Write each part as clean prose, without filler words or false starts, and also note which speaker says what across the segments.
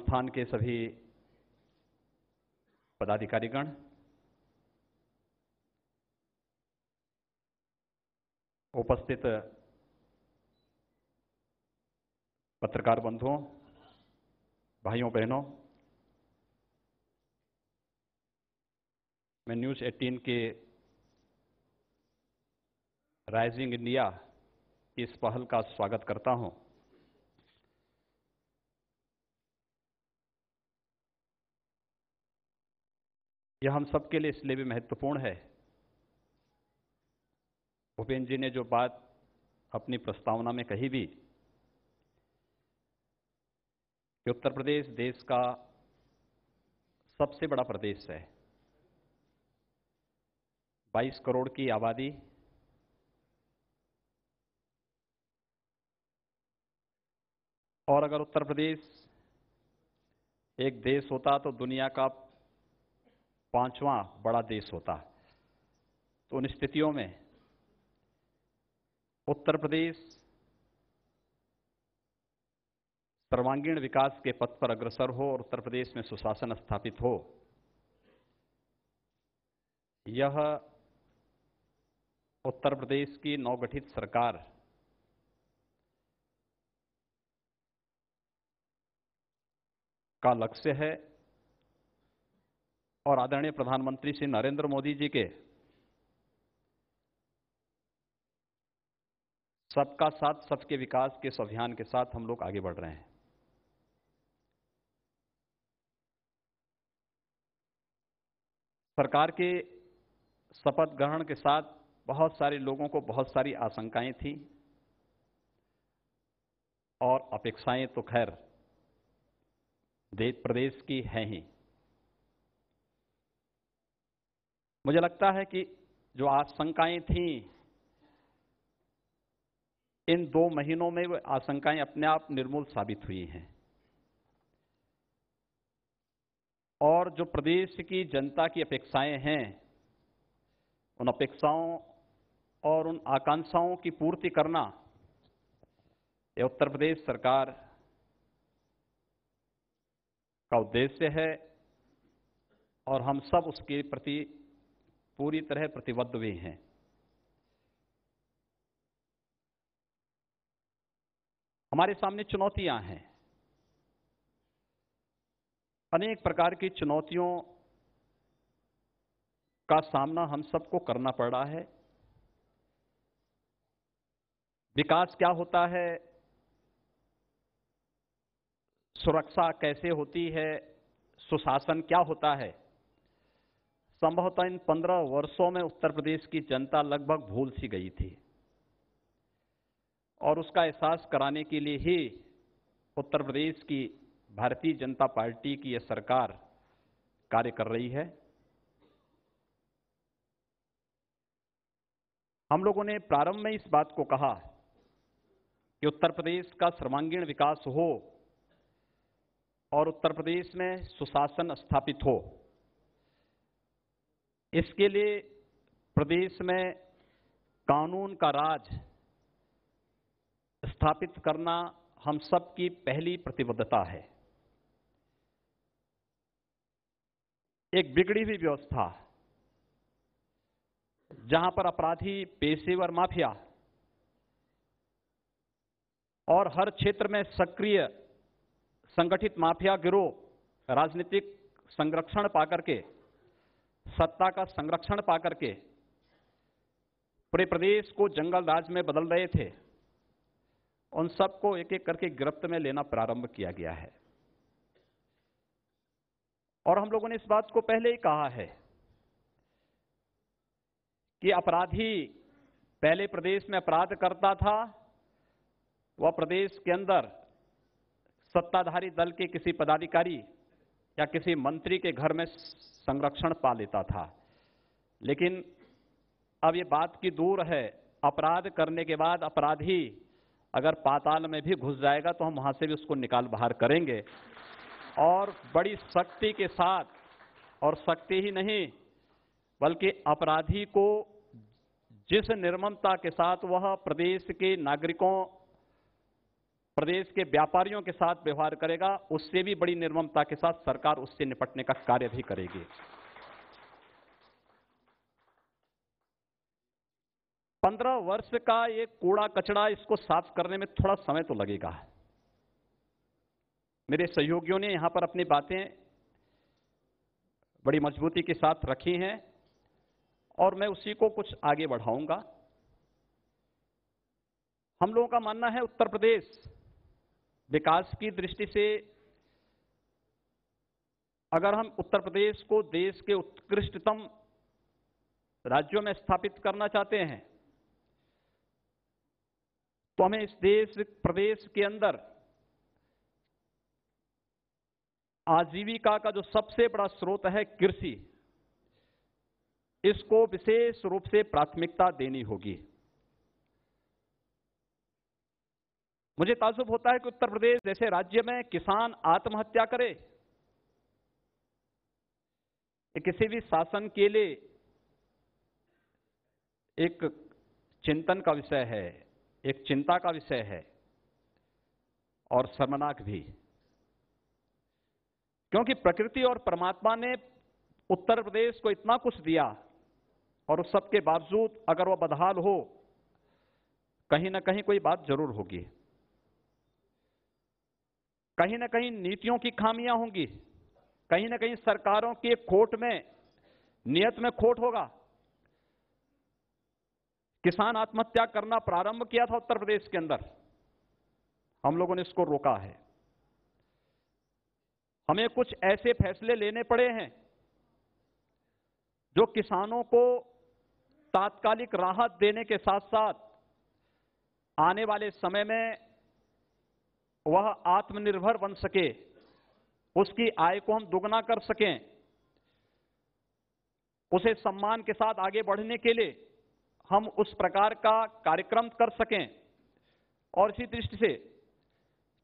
Speaker 1: संस्थान के सभी पदाधिकारीगण, उपस्थित पत्रकार बंधुओं, भाइयों बहनों, मैं न्यूज़ 18 के राइजिंग इंडिया की इस पहल का स्वागत करता हूं। यह हम सबके लिए इसलिए भी महत्वपूर्ण है, भूपेंद्र जी ने जो बात अपनी प्रस्तावना में कही भी कि उत्तर प्रदेश देश का सबसे बड़ा प्रदेश है, 22 करोड़ की आबादी, और अगर उत्तर प्रदेश एक देश होता तो दुनिया का 5वां बड़ा देश होता। तो उन स्थितियों में उत्तर प्रदेश सर्वांगीण विकास के पथ पर अग्रसर हो और उत्तर प्रदेश में सुशासन स्थापित हो, यह उत्तर प्रदेश की नवगठित सरकार का लक्ष्य है और आदरणीय प्रधानमंत्री श्री नरेंद्र मोदी जी के सबका साथ सबके विकास के इस अभियान के साथ हम लोग आगे बढ़ रहे हैं। सरकार के शपथ ग्रहण के साथ बहुत सारे लोगों को बहुत सारी आशंकाएं थी और अपेक्षाएं तो खैर प्रदेश की हैं ही। मुझे लगता है कि जो आशंकाएं थीं, इन 2 महीनों में वो आशंकाएं अपने आप निर्मूल साबित हुई हैं और जो प्रदेश की जनता की अपेक्षाएं हैं, उन अपेक्षाओं और उन आकांक्षाओं की पूर्ति करना ये उत्तर प्रदेश सरकार का उद्देश्य है और हम सब उसके प्रति पूरी तरह प्रतिबद्ध भी हैं। हमारे सामने चुनौतियां हैं, अनेक प्रकार की चुनौतियों का सामना हम सबको करना पड़ रहा है। विकास क्या होता है, सुरक्षा कैसे होती है, सुशासन क्या होता है, संभवतः इन 15 वर्षों में उत्तर प्रदेश की जनता लगभग भूल सी गई थी और उसका एहसास कराने के लिए ही उत्तर प्रदेश की भारतीय जनता पार्टी की यह सरकार कार्य कर रही है। हम लोगों ने प्रारंभ में इस बात को कहा कि उत्तर प्रदेश का सर्वांगीण विकास हो और उत्तर प्रदेश में सुशासन स्थापित हो। इसके लिए प्रदेश में कानून का राज स्थापित करना हम सबकी पहली प्रतिबद्धता है। एक बिगड़ी हुई व्यवस्था जहां पर अपराधी, पेशेवर माफिया और हर क्षेत्र में सक्रिय संगठित माफिया गिरोह राजनीतिक संरक्षण पाकर के, सत्ता का संरक्षण पाकर के पूरे प्रदेश को जंगल राज में बदल रहे थे, उन सबको एक एक करके गिरफ्त में लेना प्रारंभ किया गया है। और हम लोगों ने इस बात को पहले ही कहा है कि अपराधी पहले प्रदेश में अपराध करता था, वह प्रदेश के अंदर सत्ताधारी दल के किसी पदाधिकारी या किसी मंत्री के घर में संरक्षण पा लेता था। लेकिन अब ये बात की दूर है, अपराध करने के बाद अपराधी अगर पाताल में भी घुस जाएगा तो हम वहां से भी उसको निकाल बाहर करेंगे और बड़ी सख्ती के साथ, और सख्ती ही नहीं बल्कि अपराधी को जिस निर्ममता के साथ वह प्रदेश के नागरिकों प्रदेश के व्यापारियों के साथ व्यवहार करेगा, उससे भी बड़ी निर्ममता के साथ सरकार उससे निपटने का कार्य भी करेगी। 15 वर्ष का ये कूड़ा कचरा, इसको साफ करने में थोड़ा समय तो लगेगा। मेरे सहयोगियों ने यहां पर अपनी बातें बड़ी मजबूती के साथ रखी हैं और मैं उसी को कुछ आगे बढ़ाऊंगा। हम लोगों का मानना है उत्तर प्रदेश विकास की दृष्टि से, अगर हम उत्तर प्रदेश को देश के उत्कृष्टतम राज्यों में स्थापित करना चाहते हैं तो हमें इस प्रदेश के अंदर आजीविका का जो सबसे बड़ा स्रोत है कृषि, इसको विशेष रूप से प्राथमिकता देनी होगी। मुझे ताज्जुब होता है कि उत्तर प्रदेश जैसे राज्य में किसान आत्महत्या करे, ये किसी भी शासन के लिए एक चिंतन का विषय है, एक चिंता का विषय है और शर्मनाक भी, क्योंकि प्रकृति और परमात्मा ने उत्तर प्रदेश को इतना कुछ दिया और उस सब के बावजूद अगर वह बदहाल हो, कहीं ना कहीं कोई बात जरूर होगी, कहीं ना कहीं नीतियों की खामियां होंगी, कहीं ना कहीं सरकारों के खोट में, नियत में खोट होगा। किसान आत्महत्या करना प्रारंभ किया था उत्तर प्रदेश के अंदर, हम लोगों ने इसको रोका है। हमें कुछ ऐसे फैसले लेने पड़े हैं जो किसानों को तात्कालिक राहत देने के साथ साथ आने वाले समय में वह आत्मनिर्भर बन सके, उसकी आय को हम दुगना कर सकें, उसे सम्मान के साथ आगे बढ़ने के लिए हम उस प्रकार का कार्यक्रम कर सकें। और इसी दृष्टि से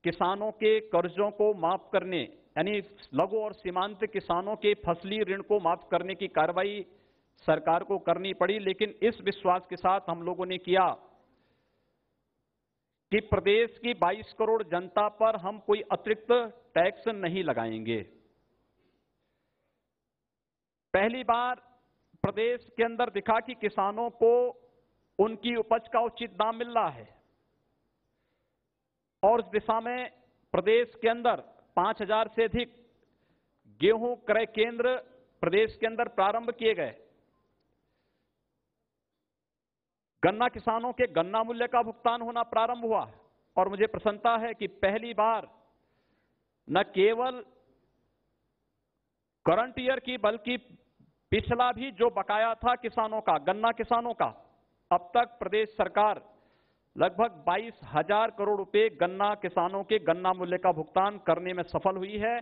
Speaker 1: किसानों के कर्जों को माफ करने, यानी लघु और सीमांत किसानों के फसली ऋण को माफ करने की कार्रवाई सरकार को करनी पड़ी, लेकिन इस विश्वास के साथ हम लोगों ने किया कि प्रदेश की 22 करोड़ जनता पर हम कोई अतिरिक्त टैक्स नहीं लगाएंगे। पहली बार प्रदेश के अंदर दिखा कि किसानों को उनकी उपज का उचित दाम मिल रहा है और इस दिशा में प्रदेश के अंदर 5000 से अधिक गेहूं क्रय केंद्र प्रदेश के अंदर प्रारंभ किए गए। गन्ना किसानों के गन्ना मूल्य का भुगतान होना प्रारंभ हुआ और मुझे प्रसन्नता है कि पहली बार न केवल करंट ईयर की बल्कि पिछला भी जो बकाया था किसानों का, गन्ना किसानों का, अब तक प्रदेश सरकार लगभग 22,000 करोड़ रुपए गन्ना किसानों के गन्ना मूल्य का भुगतान करने में सफल हुई है।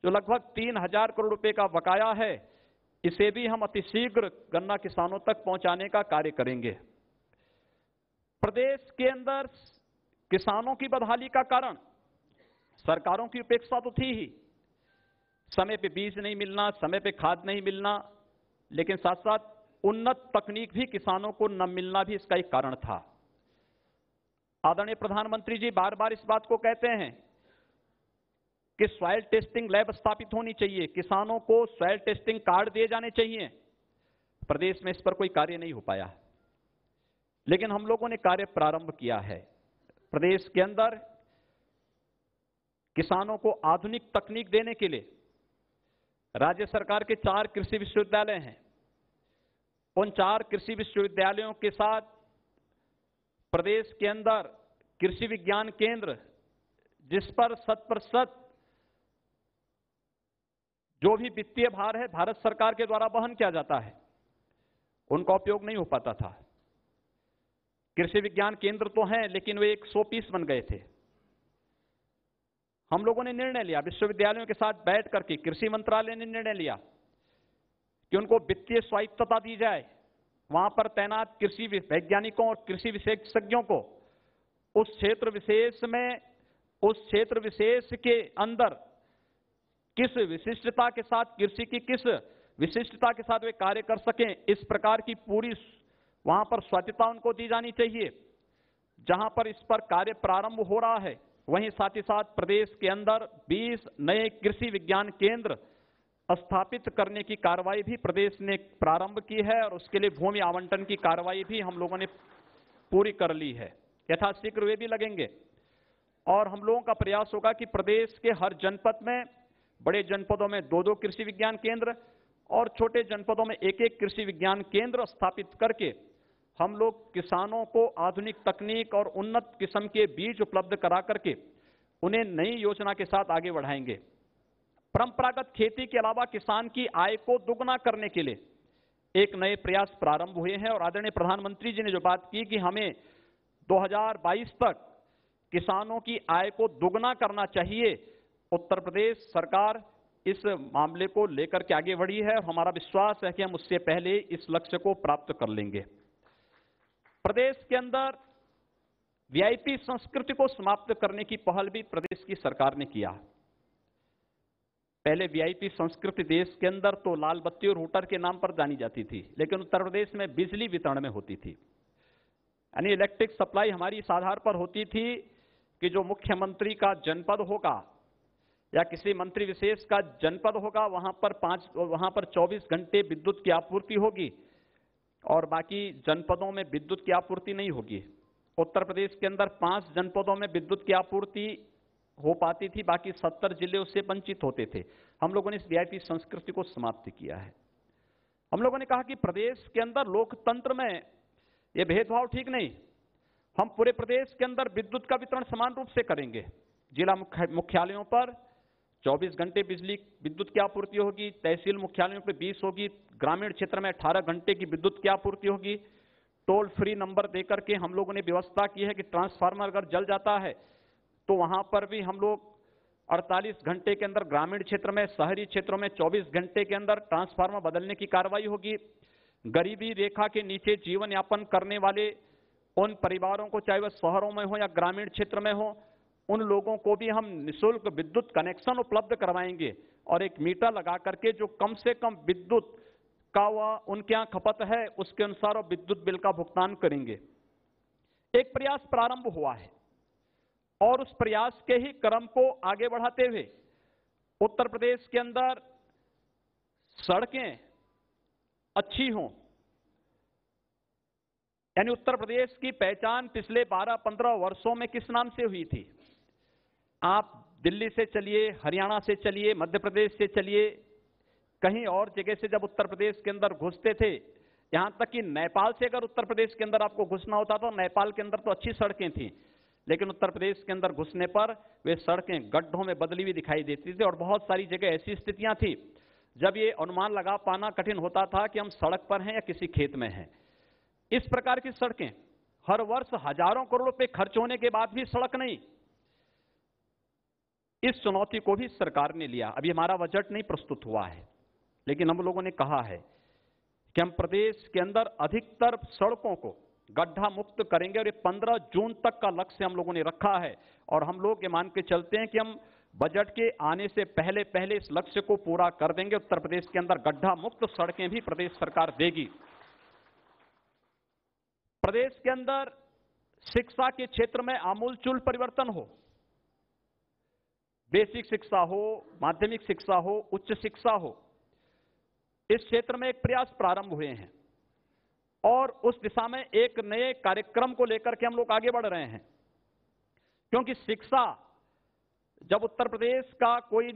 Speaker 1: जो लगभग 3,000 करोड़ रुपए का बकाया है, इसे भी हम अतिशीघ्र गन्ना किसानों तक पहुंचाने का कार्य करेंगे। प्रदेश के अंदर किसानों की बदहाली का कारण सरकारों की उपेक्षा तो थी ही, समय पे बीज नहीं मिलना, समय पे खाद नहीं मिलना, लेकिन साथ साथ उन्नत तकनीक भी किसानों को न मिलना भी इसका एक कारण था। आदरणीय प्रधानमंत्री जी बार बार इस बात को कहते हैं कि सॉइल टेस्टिंग लैब स्थापित होनी चाहिए, किसानों को सॉइल टेस्टिंग कार्ड दिए जाने चाहिए। प्रदेश में इस पर कोई कार्य नहीं हो पाया, लेकिन हम लोगों ने कार्य प्रारंभ किया है। प्रदेश के अंदर किसानों को आधुनिक तकनीक देने के लिए राज्य सरकार के 4 कृषि विश्वविद्यालय हैं। उन 4 कृषि विश्वविद्यालयों के साथ प्रदेश के अंदर कृषि विज्ञान केंद्र, जिस पर 100% जो भी वित्तीय भार है भारत सरकार के द्वारा वहन किया जाता है, उनका उपयोग नहीं हो पाता था। कृषि विज्ञान केंद्र तो हैं, लेकिन वे एक 100 पीस बन गए थे। हम लोगों ने निर्णय लिया, विश्वविद्यालयों के साथ बैठ करके कृषि मंत्रालय ने निर्णय लिया कि उनको वित्तीय स्वायत्तता दी जाए। वहां पर तैनात कृषि वैज्ञानिकों और कृषि विशेषज्ञों को उस क्षेत्र विशेष में, उस क्षेत्र विशेष के अंदर किस विशिष्टता के साथ, कृषि की किस विशिष्टता के साथ वे कार्य कर सकें, इस प्रकार की पूरी वहां पर स्वायत्तता उनको दी जानी चाहिए। जहां पर इस पर कार्य प्रारंभ हो रहा है, वहीं साथ ही साथ प्रदेश के अंदर 20 नए कृषि विज्ञान केंद्र स्थापित करने की कार्रवाई भी प्रदेश ने प्रारंभ की है और उसके लिए भूमि आवंटन की कार्रवाई भी हम लोगों ने पूरी कर ली है। यथाशीघ्र वे भी लगेंगे और हम लोगों का प्रयास होगा कि प्रदेश के हर जनपद में, बड़े जनपदों में 2-2 कृषि विज्ञान केंद्र और छोटे जनपदों में 1-1 कृषि विज्ञान केंद्र स्थापित करके हम लोग किसानों को आधुनिक तकनीक और उन्नत किस्म के बीज उपलब्ध करा करके उन्हें नई योजना के साथ आगे बढ़ाएंगे। परंपरागत खेती के अलावा किसान की आय को दुगना करने के लिए एक नए प्रयास प्रारंभ हुए हैं और आदरणीय प्रधानमंत्री जी ने जो बात की कि हमें 2022 तक किसानों की आय को दुगना करना चाहिए, उत्तर प्रदेश सरकार इस मामले को लेकर के आगे बढ़ी है और हमारा विश्वास है कि हम उससे पहले इस लक्ष्य को प्राप्त कर लेंगे। प्रदेश के अंदर वीआईपी संस्कृति को समाप्त करने की पहल भी प्रदेश की सरकार ने किया। पहले वीआईपी संस्कृति देश के अंदर तो लाल बत्ती और हूटर के नाम पर जानी जाती थी, लेकिन उत्तर प्रदेश में बिजली वितरण में होती थी। यानी इलेक्ट्रिक सप्लाई हमारी इस आधार पर होती थी कि जो मुख्यमंत्री का जनपद होगा या किसी मंत्री विशेष का जनपद होगा, वहां पर 24 घंटे विद्युत की आपूर्ति होगी और बाकी जनपदों में विद्युत की आपूर्ति नहीं होगी। उत्तर प्रदेश के अंदर 5 जनपदों में विद्युत की आपूर्ति हो पाती थी, बाकी 70 जिले उससे वंचित होते थे। हम लोगों ने इस वीआईपी संस्कृति को समाप्त किया है। हम लोगों ने कहा कि प्रदेश के अंदर लोकतंत्र में यह भेदभाव ठीक नहीं, हम पूरे प्रदेश के अंदर विद्युत का वितरण समान रूप से करेंगे। जिला मुख्यालयों पर 24 घंटे बिजली विद्युत की आपूर्ति होगी, तहसील मुख्यालयों पर 20 होगी, ग्रामीण क्षेत्र में 18 घंटे की विद्युत की आपूर्ति होगी। टोल फ्री नंबर देकर के हम लोगों ने व्यवस्था की है कि ट्रांसफार्मर अगर जल जाता है तो वहां पर भी हम लोग 48 घंटे के अंदर ग्रामीण क्षेत्र में, शहरी क्षेत्रों में 24 घंटे के अंदर ट्रांसफार्मर बदलने की कार्रवाई होगी। गरीबी रेखा के नीचे जीवन यापन करने वाले उन परिवारों को, चाहे वह शहरों में हो या ग्रामीण क्षेत्र में हो, उन लोगों को भी हम निःशुल्क विद्युत कनेक्शन उपलब्ध करवाएंगे और एक मीटर लगा करके जो कम से कम विद्युत का वह उनके यहां खपत है उसके अनुसार वो विद्युत बिल का भुगतान करेंगे। एक प्रयास प्रारंभ हुआ है और उस प्रयास के ही क्रम को आगे बढ़ाते हुए उत्तर प्रदेश के अंदर सड़कें अच्छी हों, यानी उत्तर प्रदेश की पहचान पिछले 12-15 वर्षों में किस नाम से हुई थी? आप दिल्ली से चलिए, हरियाणा से चलिए, मध्य प्रदेश से चलिए, कहीं और जगह से जब उत्तर प्रदेश के अंदर घुसते थे, यहां तक कि नेपाल से अगर उत्तर प्रदेश के अंदर आपको घुसना होता तो नेपाल के अंदर तो अच्छी सड़कें थी, लेकिन उत्तर प्रदेश के अंदर घुसने पर वे सड़कें गड्ढों में बदली हुई दिखाई देती थी और बहुत सारी जगह ऐसी स्थितियां थी जब ये अनुमान लगा पाना कठिन होता था कि हम सड़क पर हैं या किसी खेत में हैं। इस प्रकार की सड़कें हर वर्ष हजारों करोड़ रुपए खर्च होने के बाद भी सड़क नहीं, इस चुनौती को भी सरकार ने लिया। अभी हमारा बजट नहीं प्रस्तुत हुआ है, लेकिन हम लोगों ने कहा है कि हम प्रदेश के अंदर अधिकतर सड़कों को गड्ढा मुक्त करेंगे और ये 15 जून तक का लक्ष्य हम लोगों ने रखा है और हम लोग ये मान के चलते हैं कि हम बजट के आने से पहले पहले इस लक्ष्य को पूरा कर देंगे। उत्तर प्रदेश के अंदर गड्ढा मुक्त सड़कें भी प्रदेश सरकार देगी। प्रदेश के अंदर शिक्षा के क्षेत्र में आमूलचूल परिवर्तन हो, बेसिक शिक्षा हो, माध्यमिक शिक्षा हो, उच्च शिक्षा हो, इस क्षेत्र में एक प्रयास प्रारंभ हुए हैं और उस दिशा में एक नए कार्यक्रम को लेकर के हम लोग आगे बढ़ रहे हैं। क्योंकि शिक्षा, जब उत्तर प्रदेश का कोई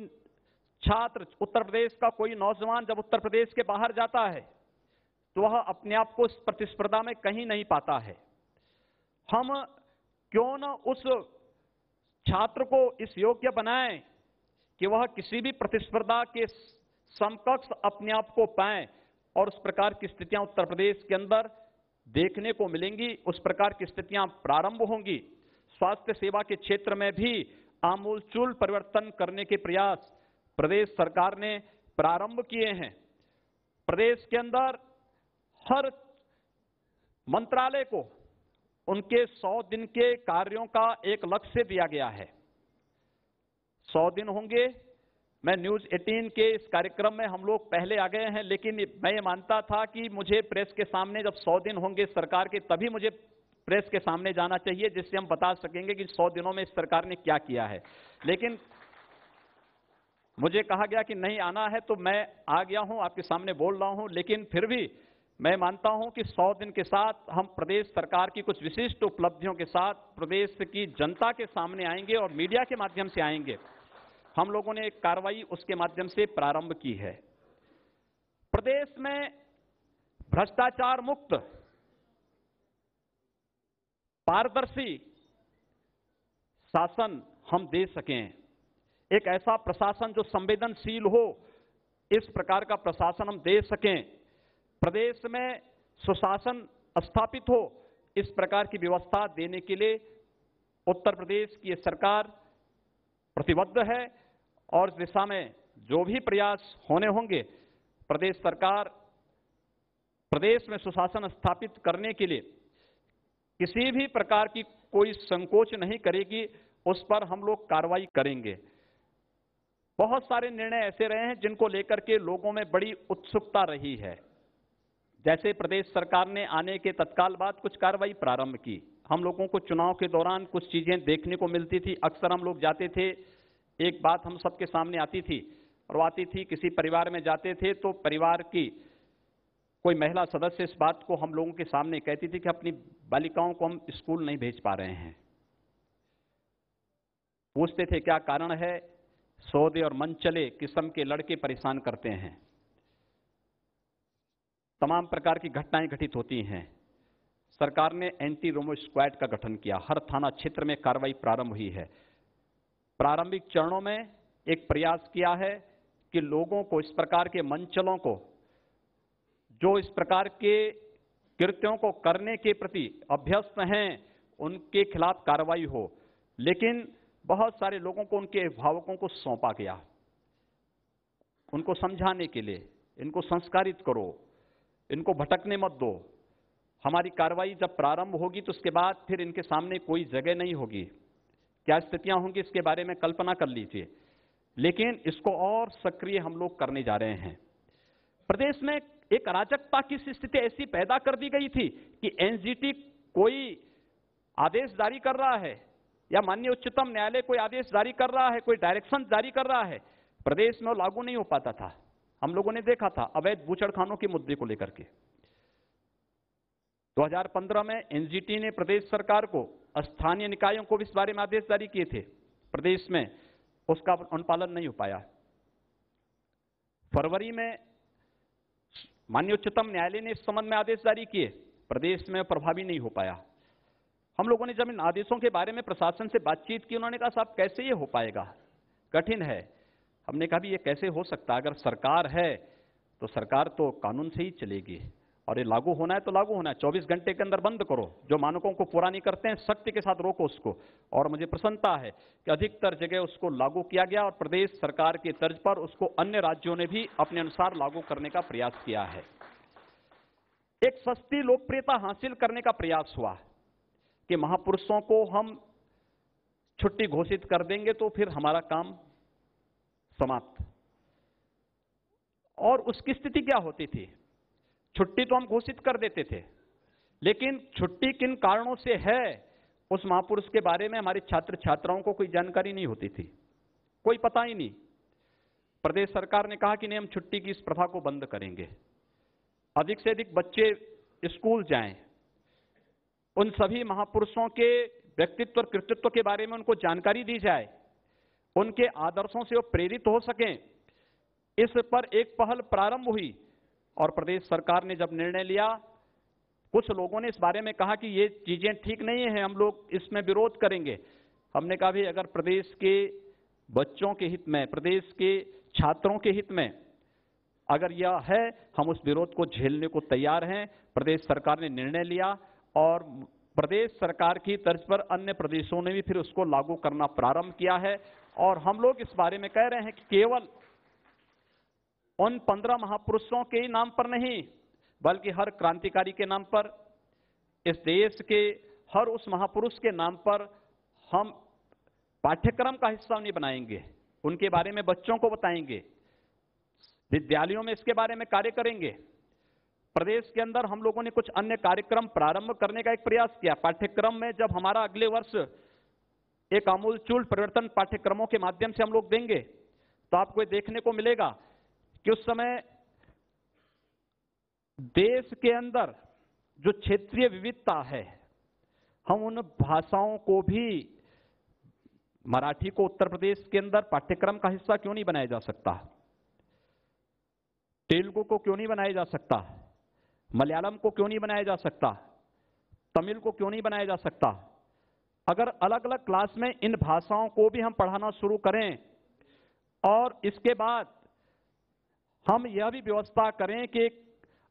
Speaker 1: छात्र, उत्तर प्रदेश का कोई नौजवान जब उत्तर प्रदेश के बाहर जाता है तो वह अपने आप को इस प्रतिस्पर्धा में कहीं नहीं पाता है। हम क्यों न उस छात्र को इस योग्य बनाएं कि वह किसी भी प्रतिस्पर्धा के समकक्ष अपने आप को पाएं और उस प्रकार की स्थितियां उत्तर प्रदेश के अंदर देखने को मिलेंगी, उस प्रकार की स्थितियां प्रारंभ होंगी। स्वास्थ्य सेवा के क्षेत्र में भी आमूलचूल परिवर्तन करने के प्रयास प्रदेश सरकार ने प्रारंभ किए हैं। प्रदेश के अंदर हर मंत्रालय को उनके 100 दिन के कार्यों का एक लक्ष्य दिया गया है। 100 दिन होंगे। मैं न्यूज 18 के इस कार्यक्रम में हम लोग पहले आ गए हैं, लेकिन मैं ये मानता था कि मुझे प्रेस के सामने जब 100 दिन होंगे सरकार के तभी मुझे प्रेस के सामने जाना चाहिए, जिससे हम बता सकेंगे कि 100 दिनों में इस सरकार ने क्या किया है। लेकिन मुझे कहा गया कि नहीं आना है, तो मैं आ गया हूं, आपके सामने बोल रहा हूं। लेकिन फिर भी मैं मानता हूं कि 100 दिन के साथ हम प्रदेश सरकार की कुछ विशिष्ट उपलब्धियों के साथ प्रदेश की जनता के सामने आएंगे और मीडिया के माध्यम से आएंगे। हम लोगों ने एक कार्रवाई उसके माध्यम से प्रारंभ की है। प्रदेश में भ्रष्टाचार मुक्त, पारदर्शी शासन हम दे सकें, एक ऐसा प्रशासन जो संवेदनशील हो, इस प्रकार का प्रशासन हम दे सकें, प्रदेश में सुशासन स्थापित हो, इस प्रकार की व्यवस्था देने के लिए उत्तर प्रदेश की सरकार प्रतिबद्ध है। और इस दिशा में जो भी प्रयास होने होंगे, प्रदेश सरकार प्रदेश में सुशासन स्थापित करने के लिए किसी भी प्रकार की कोई संकोच नहीं करेगी, उस पर हम लोग कार्रवाई करेंगे। बहुत सारे निर्णय ऐसे रहे हैं जिनको लेकर के लोगों में बड़ी उत्सुकता रही है। जैसे प्रदेश सरकार ने आने के तत्काल बाद कुछ कार्रवाई प्रारंभ की। हम लोगों को चुनाव के दौरान कुछ चीजें देखने को मिलती थी। अक्सर हम लोग जाते थे, एक बात हम सबके सामने आती थी, और वो आती थी, किसी परिवार में जाते थे तो परिवार की कोई महिला सदस्य इस बात को हम लोगों के सामने कहती थी कि अपनी बालिकाओं को हम स्कूल नहीं भेज पा रहे हैं। पूछते थे क्या कारण है? सौदे और मनचले किस्म के लड़के परेशान करते हैं। तमाम प्रकार की घटनाएं घटित होती हैं। सरकार ने एंटी रोमो स्क्वाड का गठन किया। हर थाना क्षेत्र में कार्रवाई प्रारंभ हुई है। प्रारंभिक चरणों में एक प्रयास किया है कि लोगों को, इस प्रकार के मनचलों को, जो इस प्रकार के कृत्यों को करने के प्रति अभ्यस्त हैं, उनके खिलाफ कार्रवाई हो। लेकिन बहुत सारे लोगों को, उनके अभिभावकों को सौंपा गया, उनको समझाने के लिए, इनको संस्कारित करो, इनको भटकने मत दो। हमारी कार्रवाई जब प्रारंभ होगी तो उसके बाद फिर इनके सामने कोई जगह नहीं होगी। क्या स्थितियां होंगी इसके बारे में कल्पना कर लीजिए। लेकिन इसको और सक्रिय हम लोग करने जा रहे हैं। प्रदेश में एक अराजकता की स्थिति ऐसी पैदा कर दी गई थी कि एनजीटी कोई आदेश जारी कर रहा है या माननीय उच्चतम न्यायालय कोई आदेश जारी कर रहा है, कोई डायरेक्शन जारी कर रहा है, प्रदेश में वो लागू नहीं हो पाता था। हम लोगों ने देखा था अवैध बूचड़खानों के मुद्दे को लेकर के 2015 में एनजीटी ने प्रदेश सरकार को, स्थानीय निकायों को भी इस बारे में आदेश जारी किए थे। प्रदेश में उसका अनुपालन नहीं हो पाया। फरवरी में माननीय उच्चतम न्यायालय ने इस संबंध में आदेश जारी किए, प्रदेश में प्रभावी नहीं हो पाया। हम लोगों ने जब इन आदेशों के बारे में प्रशासन से बातचीत की, उन्होंने कहा साहब कैसे ये हो पाएगा, कठिन है। हमने कहा भी ये कैसे हो सकता है? अगर सरकार है तो सरकार तो कानून से ही चलेगी, और ये लागू होना है तो लागू होना है। 24 घंटे के अंदर बंद करो, जो मानकों को पूरा नहीं करते हैं सख्ती के साथ रोको उसको। और मुझे प्रसन्नता है कि अधिकतर जगह उसको लागू किया गया, और प्रदेश सरकार के तर्ज पर उसको अन्य राज्यों ने भी अपने अनुसार लागू करने का प्रयास किया है। एक सस्ती लोकप्रियता हासिल करने का प्रयास हुआ कि महापुरुषों को हम छुट्टी घोषित कर देंगे तो फिर हमारा काम समाप्त। और उसकी स्थिति क्या होती थी? छुट्टी तो हम घोषित कर देते थे, लेकिन छुट्टी किन कारणों से है उस महापुरुष के बारे में हमारे छात्र छात्राओं को कोई जानकारी नहीं होती थी, कोई पता ही नहीं। प्रदेश सरकार ने कहा कि नहीं, हम छुट्टी की इस प्रथा को बंद करेंगे, अधिक से अधिक बच्चे स्कूल जाएं, उन सभी महापुरुषों के व्यक्तित्व और कृतित्व के बारे में उनको जानकारी दी जाए, उनके आदर्शों से वो प्रेरित हो सकें। इस पर एक पहल प्रारंभ हुई, और प्रदेश सरकार ने जब निर्णय लिया, कुछ लोगों ने इस बारे में कहा कि ये चीजें ठीक नहीं है, हम लोग इसमें विरोध करेंगे। हमने कहा भी अगर प्रदेश के बच्चों के हित में, प्रदेश के छात्रों के हित में अगर यह है, हम उस विरोध को झेलने को तैयार हैं। प्रदेश सरकार ने निर्णय लिया, और प्रदेश सरकार की तर्ज पर अन्य प्रदेशों ने भी फिर उसको लागू करना प्रारंभ किया है। और हम लोग इस बारे में कह रहे हैं कि केवल उन 15 महापुरुषों के ही नाम पर नहीं, बल्कि हर क्रांतिकारी के नाम पर, इस देश के हर उस महापुरुष के नाम पर हम पाठ्यक्रम का हिस्सा नहीं बनाएंगे, उनके बारे में बच्चों को बताएंगे, विद्यालयों में इसके बारे में कार्य करेंगे। प्रदेश के अंदर हम लोगों ने कुछ अन्य कार्यक्रम प्रारंभ करने का एक प्रयास किया। पाठ्यक्रम में जब हमारा अगले वर्ष एक आमूलचूल परिवर्तन पाठ्यक्रमों के माध्यम से हम लोग देंगे, तो आपको देखने को मिलेगा कि उस समय देश के अंदर जो क्षेत्रीय विविधता है, हम उन भाषाओं को भी, मराठी को उत्तर प्रदेश के अंदर पाठ्यक्रम का हिस्सा क्यों नहीं बनाया जा सकता? तेलुगु को क्यों नहीं बनाया जा सकता? मलयालम को क्यों नहीं बनाया जा सकता? तमिल को क्यों नहीं बनाया जा सकता? अगर अलग अलग क्लास में इन भाषाओं को भी हम पढ़ाना शुरू करें और इसके बाद हम यह भी व्यवस्था करें कि एक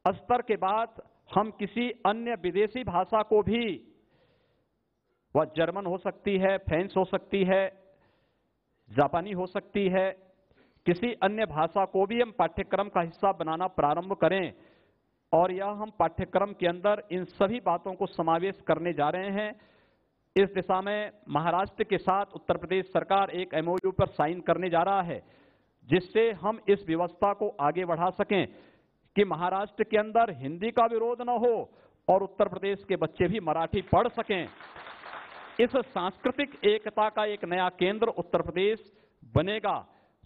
Speaker 1: स्तर के बाद हम किसी अन्य विदेशी भाषा को भी, वह जर्मन हो सकती है, फ्रेंच हो सकती है, जापानी हो सकती है, किसी अन्य भाषा को भी हम पाठ्यक्रम का हिस्सा बनाना प्रारंभ करें, और यह हम पाठ्यक्रम के अंदर इन सभी बातों को समावेश करने जा रहे हैं। इस दिशा में महाराष्ट्र के साथ उत्तर प्रदेश सरकार एक एमओयू पर साइन करने जा रहा है, जिससे हम इस व्यवस्था को आगे बढ़ा सकें कि महाराष्ट्र के अंदर हिंदी का विरोध न हो और उत्तर प्रदेश के बच्चे भी मराठी पढ़ सकें। इस सांस्कृतिक एकता का एक नया केंद्र उत्तर प्रदेश बनेगा,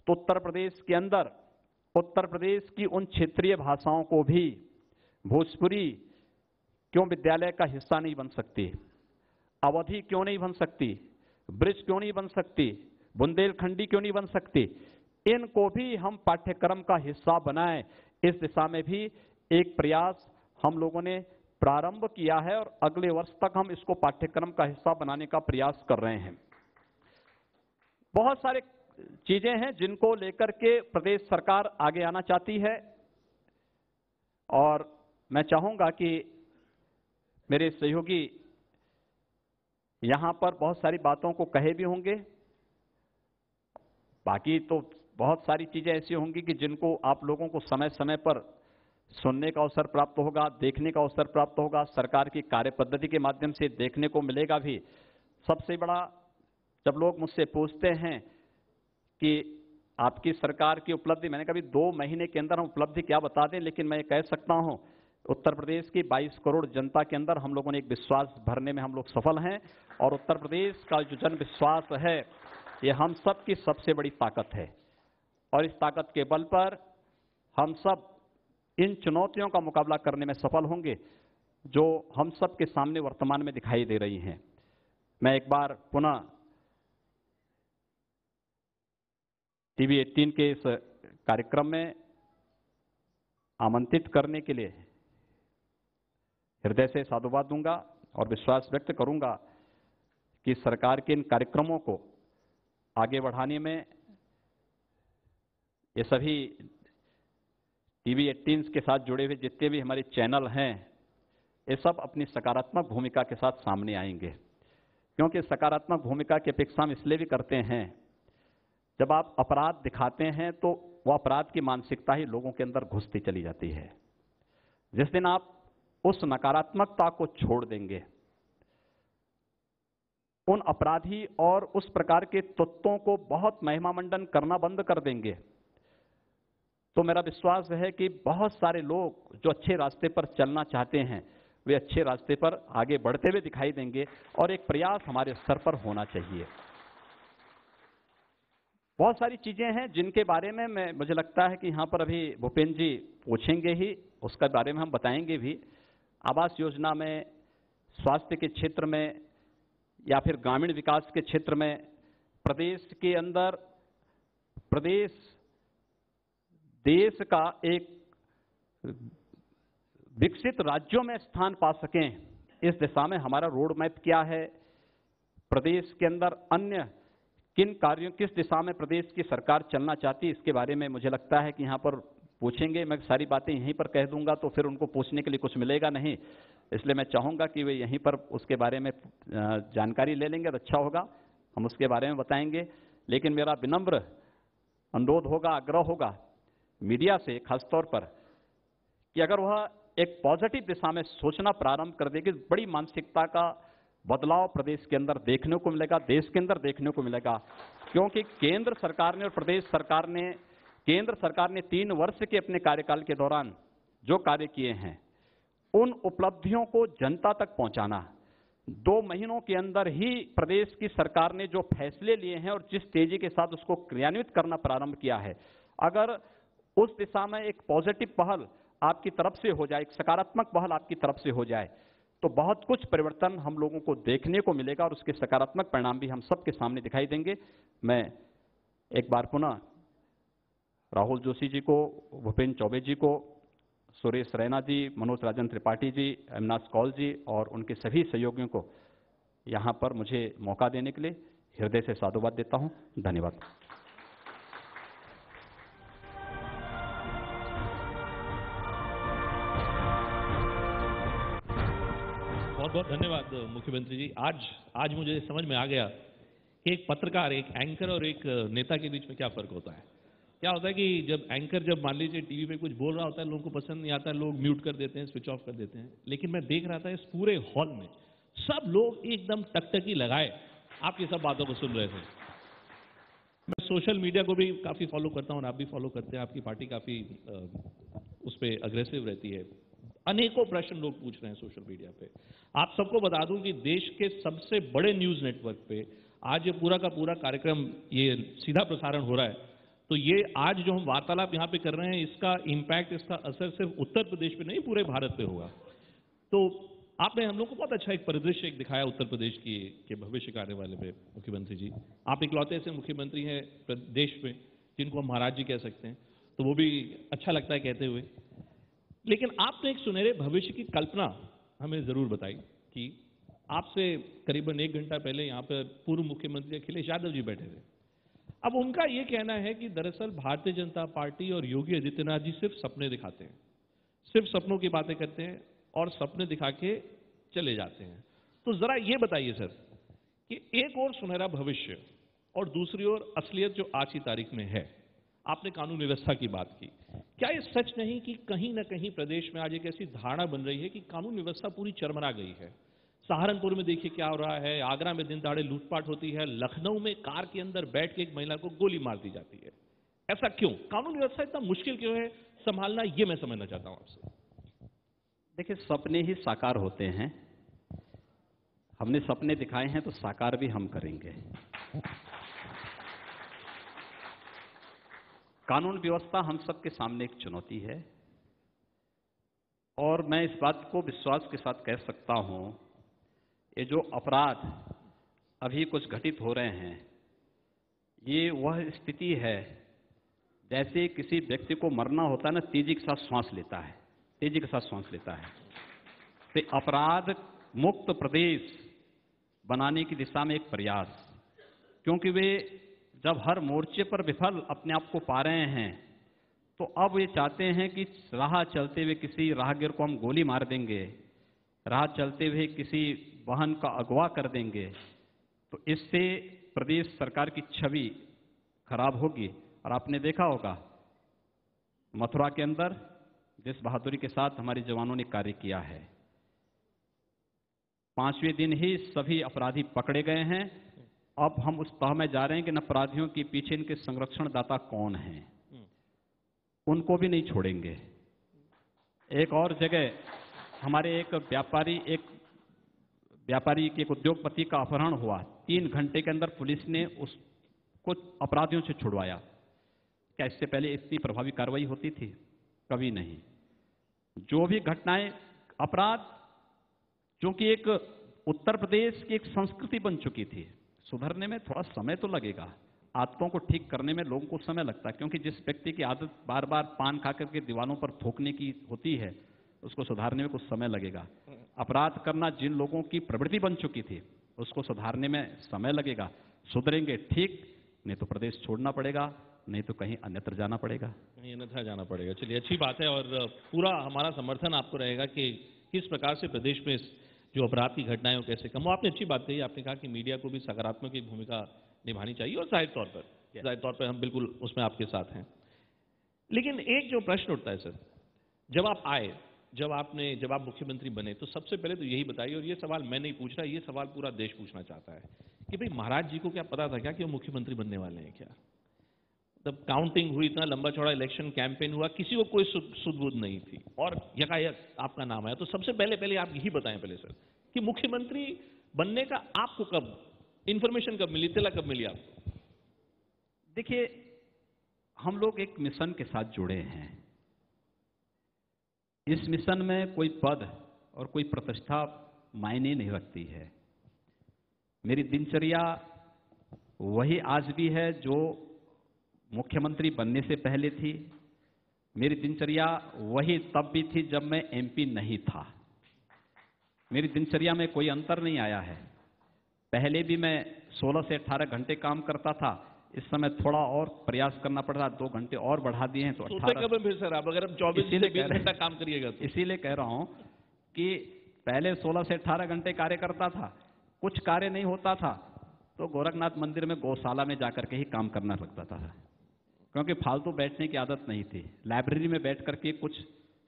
Speaker 1: तो उत्तर प्रदेश के अंदर उत्तर प्रदेश की उन क्षेत्रीय भाषाओं को भी, भोजपुरी क्यों विद्यालय का हिस्सा नहीं बन सकती? अवधी क्यों नहीं बन सकती? ब्रिज क्यों नहीं बन सकती? बुंदेलखंडी क्यों नहीं बन सकती? इनको भी हम पाठ्यक्रम का हिस्सा बनाएं। इस दिशा में भी एक प्रयास हम लोगों ने प्रारंभ किया है और अगले वर्ष तक हम इसको पाठ्यक्रम का हिस्सा बनाने का प्रयास कर रहे हैं। बहुत सारे चीजें हैं जिनको लेकर के प्रदेश सरकार आगे आना चाहती है, और मैं चाहूंगा कि मेरे सहयोगी यहां पर बहुत सारी बातों को कहे भी होंगे। बाकी तो बहुत सारी चीजें ऐसी होंगी कि जिनको आप लोगों को समय समय पर सुनने का अवसर प्राप्त होगा, देखने का अवसर प्राप्त होगा, सरकार की कार्य पद्धति के माध्यम से देखने को मिलेगा भी। सबसे बड़ा, जब लोग मुझसे पूछते हैं कि आपकी सरकार की उपलब्धि, मैंने कभी 2 महीने के अंदर हम उपलब्धि क्या बता दें, लेकिन मैं ये कह सकता हूं उत्तर प्रदेश की 22 करोड़ जनता के अंदर हम लोगों ने एक विश्वास भरने में हम लोग सफल हैं, और उत्तर प्रदेश का जो जन विश्वास है ये हम सब की सबसे बड़ी ताकत है, और इस ताकत के बल पर हम सब इन चुनौतियों का मुकाबला करने में सफल होंगे जो हम सब के सामने वर्तमान में दिखाई दे रही हैं। मैं एक बार पुनः टीवी 18 के इस कार्यक्रम में आमंत्रित करने के लिए हृदय से साधुवाद दूंगा और विश्वास व्यक्त करूंगा कि सरकार के इन कार्यक्रमों को आगे बढ़ाने में ये सभी टीवी 18 के साथ जुड़े हुए जितने भी हमारे चैनल हैं, ये सब अपनी सकारात्मक भूमिका के साथ सामने आएंगे, क्योंकि सकारात्मक भूमिका की अपेक्षा हम इसलिए भी करते हैं, जब आप अपराध दिखाते हैं तो वह अपराध की मानसिकता ही लोगों के अंदर घुसती चली जाती है। जिस दिन आप उस नकारात्मकता को छोड़ देंगे, उन अपराधी और उस प्रकार के तत्वों को बहुत महिमा मंडन करना बंद कर देंगे, तो मेरा विश्वास है कि बहुत सारे लोग जो अच्छे रास्ते पर चलना चाहते हैं वे अच्छे रास्ते पर आगे बढ़ते हुए दिखाई देंगे, और एक प्रयास हमारे स्तर पर होना चाहिए। बहुत सारी चीजें हैं जिनके बारे में मुझे लगता है कि यहाँ पर अभी भूपेंद्र जी पूछेंगे ही, उसके बारे में हम बताएंगे भी। आवास योजना में, स्वास्थ्य के क्षेत्र में, या फिर ग्रामीण विकास के क्षेत्र में प्रदेश के अंदर, प्रदेश देश का एक विकसित राज्यों में स्थान पा सकें, इस दिशा में हमारा रोड मैप क्या है, प्रदेश के अंदर अन्य किन कार्यों, किस दिशा में प्रदेश की सरकार चलना चाहती है, इसके बारे में मुझे लगता है कि यहाँ पर पूछेंगे। मैं सारी बातें यहीं पर कह दूंगा तो फिर उनको पूछने के लिए कुछ मिलेगा नहीं, इसलिए मैं चाहूंगा कि वे यहीं पर उसके बारे में जानकारी ले लेंगे तो अच्छा होगा, हम उसके बारे में बताएंगे। लेकिन मेरा विनम्र अनुरोध होगा, आग्रह होगा मीडिया से खासतौर पर, कि अगर वह एक पॉजिटिव दिशा में सोचना प्रारंभ कर देगी, बड़ी मानसिकता का बदलाव प्रदेश के अंदर देखने को मिलेगा, देश के अंदर देखने को मिलेगा। क्योंकि केंद्र सरकार ने और प्रदेश सरकार ने, केंद्र सरकार ने 3 वर्ष के अपने कार्यकाल के दौरान जो कार्य किए हैं, उन उपलब्धियों को जनता तक पहुंचाना। 2 महीनों के अंदर ही प्रदेश की सरकार ने जो फैसले लिए हैं और जिस तेजी के साथ उसको क्रियान्वित करना प्रारंभ किया है, अगर उस दिशा में एक पॉजिटिव पहल आपकी तरफ से हो जाए, एक सकारात्मक पहल आपकी तरफ से हो जाए, तो बहुत कुछ परिवर्तन हम लोगों को देखने को मिलेगा और उसके सकारात्मक परिणाम भी हम सबके सामने दिखाई देंगे। मैं एक बार पुनः राहुल जोशी जी को, भूपेन्द्र चौबे जी को, सुरेश रैना जी, मनोज राजन त्रिपाठी जी, अविनाश कौल जी और उनके सभी सहयोगियों को यहां पर मुझे मौका देने के लिए हृदय से साधुवाद देता हूं। धन्यवाद।
Speaker 2: बहुत बहुत धन्यवाद मुख्यमंत्री जी। आज मुझे समझ में आ गया कि एक पत्रकार, एक एंकर और एक नेता के बीच में क्या फर्क होता है। क्या होता है कि जब एंकर, जब मान लीजिए टीवी पे कुछ बोल रहा होता है, लोगों को पसंद नहीं आता, लोग म्यूट कर देते हैं, स्विच ऑफ कर देते हैं। लेकिन मैं देख रहा था इस पूरे हॉल में सब लोग एकदम टकटकी लगाए आपकी सब बातों को सुन रहे थे। मैं सोशल मीडिया को भी काफी फॉलो करता हूँ और आप भी फॉलो करते हैं। आपकी पार्टी काफी उस पर अग्रेसिव रहती है। अनेकों प्रश्न लोग पूछ रहे हैं सोशल मीडिया पे। आप सबको बता दूं कि देश के सबसे बड़े न्यूज नेटवर्क पे आज ये पूरा का पूरा कार्यक्रम, ये सीधा प्रसारण हो रहा है। तो ये आज जो हम वार्तालाप यहाँ पे कर रहे हैं, इसका इम्पैक्ट, इसका असर सिर्फ उत्तर प्रदेश पे नहीं, पूरे भारत पे होगा। तो आपने हम लोग को बहुत अच्छा एक परिदृश्य एक दिखाया उत्तर प्रदेश की के भविष्य के आने वाले पे। मुख्यमंत्री जी, आप इकलौते ऐसे मुख्यमंत्री हैं देश में जिनको हम महाराज जी कह सकते हैं, तो वो भी अच्छा लगता है कहते हुए। लेकिन आपने एक सुनहरे भविष्य की कल्पना हमें जरूर बताई कि आपसे करीबन 1 घंटा पहले यहाँ पर पूर्व मुख्यमंत्री अखिलेश यादव जी बैठे थे। अब उनका ये कहना है कि दरअसल भारतीय जनता पार्टी और योगी आदित्यनाथ जी सिर्फ सपने दिखाते हैं, सिर्फ सपनों की बातें करते हैं और सपने दिखा के चले जाते हैं। तो जरा ये बताइए सर कि एक और सुनहरा भविष्य और दूसरी ओर असलियत जो आज की तारीख में है। आपने कानून व्यवस्था की बात की, क्या ये सच नहीं कि कहीं ना कहीं प्रदेश में आज एक ऐसी धारणा बन रही है कि कानून व्यवस्था पूरी चरमरा गई है? सहारनपुर में देखिए क्या हो रहा है, आगरा में दिन दहाड़े लूटपाट होती है, लखनऊ में कार के अंदर बैठ के एक महिला को गोली मार दी जाती है। ऐसा क्यों? कानून व्यवस्था इतना मुश्किल क्यों है संभालना, ये मैं समझना चाहता हूं आपसे।
Speaker 1: देखिए, सपने ही साकार होते हैं। हमने सपने दिखाए हैं तो साकार भी हम करेंगे। कानून व्यवस्था हम सबके सामने एक चुनौती है और मैं इस बात को विश्वास के साथ कह सकता हूं, ये जो अपराध अभी कुछ घटित हो रहे हैं, ये वह स्थिति है जैसे किसी व्यक्ति को मरना होता है ना, तेजी के साथ श्वास लेता है, तेजी के साथ श्वास लेता है। तो अपराध मुक्त प्रदेश बनाने की दिशा में एक प्रयास, क्योंकि वे जब हर मोर्चे पर विफल अपने आप को पा रहे हैं, तो अब ये चाहते हैं कि राह चलते हुए किसी राहगीर को हम गोली मार देंगे, राह चलते हुए किसी वाहन का अगवा कर देंगे, तो इससे प्रदेश सरकार की छवि खराब होगी। और आपने देखा होगा मथुरा के अंदर जिस बहादुरी के साथ हमारे जवानों ने कार्य किया है, 5वें दिन ही सभी अपराधी पकड़े गए हैं। अब हम उस तह में जा रहे हैं कि इन अपराधियों के पीछे इनके संरक्षणदाता कौन हैं, उनको भी नहीं छोड़ेंगे। एक और जगह हमारे एक व्यापारी के एक उद्योगपति का अपहरण हुआ, 3 घंटे के अंदर पुलिस ने उसको अपराधियों से छुड़वाया। क्या इससे पहले इतनी प्रभावी कार्रवाई होती थी? कभी नहीं। जो भी घटनाएं, अपराध क्योंकि एक उत्तर प्रदेश की एक संस्कृति बन चुकी थी, सुधरने में थोड़ा समय तो लगेगा, आदतों को ठीक करने में लोगों को समय लगता है, क्योंकि जिस व्यक्ति की आदत बार बार पान खा करके दीवारों पर थूकने की होती है, उसको सुधारने में कुछ समय लगेगा। अपराध करना जिन लोगों की प्रवृत्ति बन चुकी थी, उसको सुधारने में समय लगेगा। सुधरेंगे ठीक, नहीं तो प्रदेश छोड़ना पड़ेगा, नहीं तो कहीं अन्यत्र जाना पड़ेगा।
Speaker 2: कहीं अन्यत्र जाना पड़ेगा। चलिए, अच्छी बात है और पूरा हमारा समर्थन आपको रहेगा कि किस प्रकार से प्रदेश में जो अपराध की घटनाएं हो कैसे कम हो। आपने अच्छी बात कही, आपने कहा कि मीडिया को भी सकारात्मक एक भूमिका निभानी चाहिए और जाहिर तौर पर हम बिल्कुल उसमें आपके साथ हैं। लेकिन एक जो प्रश्न उठता है सर, जब आप आए, जब आप मुख्यमंत्री बने, तो सबसे पहले तो यही बताइए, और ये सवाल मैं नहीं पूछ रहा, ये सवाल पूरा देश पूछना चाहता है कि भाई महाराज जी को क्या पता था क्या कि वो मुख्यमंत्री बनने वाले हैं क्या? तब काउंटिंग हुई, इतना लंबा चौड़ा इलेक्शन कैंपेन हुआ, किसी को कोई सुध-बुध नहीं थी और यकायक आपका नाम आया। तो सबसे पहले आप यही बताएं पहले सर कि मुख्यमंत्री बनने का आपको कब इंफॉर्मेशन कब मिली, तिलक कब मिली आपको?
Speaker 1: देखिए, हम लोग एक मिशन के साथ जुड़े हैं। इस मिशन में कोई पद और कोई प्रतिष्ठा मायने नहीं रखती है। मेरी दिनचर्या वही आज भी है जो मुख्यमंत्री बनने से पहले थी। मेरी दिनचर्या वही तब भी थी जब मैं एमपी नहीं था। मेरी दिनचर्या में कोई अंतर नहीं आया है। पहले भी मैं 16 से 18 घंटे काम करता था। इस समय थोड़ा और प्रयास करना पड़ रहा, 2 घंटे और बढ़ा दिए हैं तो 18।
Speaker 2: कब फिर सर आप अगर हम 24 से 20 घंटा काम करिएगा तो?
Speaker 1: इसीलिए कह रहा हूं कि पहले 16 से 18 घंटे कार्य करता था, कुछ कार्य नहीं होता था तो गोरखनाथ मंदिर में गौशाला में जाकर के ही काम करना लगता था, क्योंकि फालतू बैठने की आदत नहीं थी। लाइब्रेरी में बैठ करके कुछ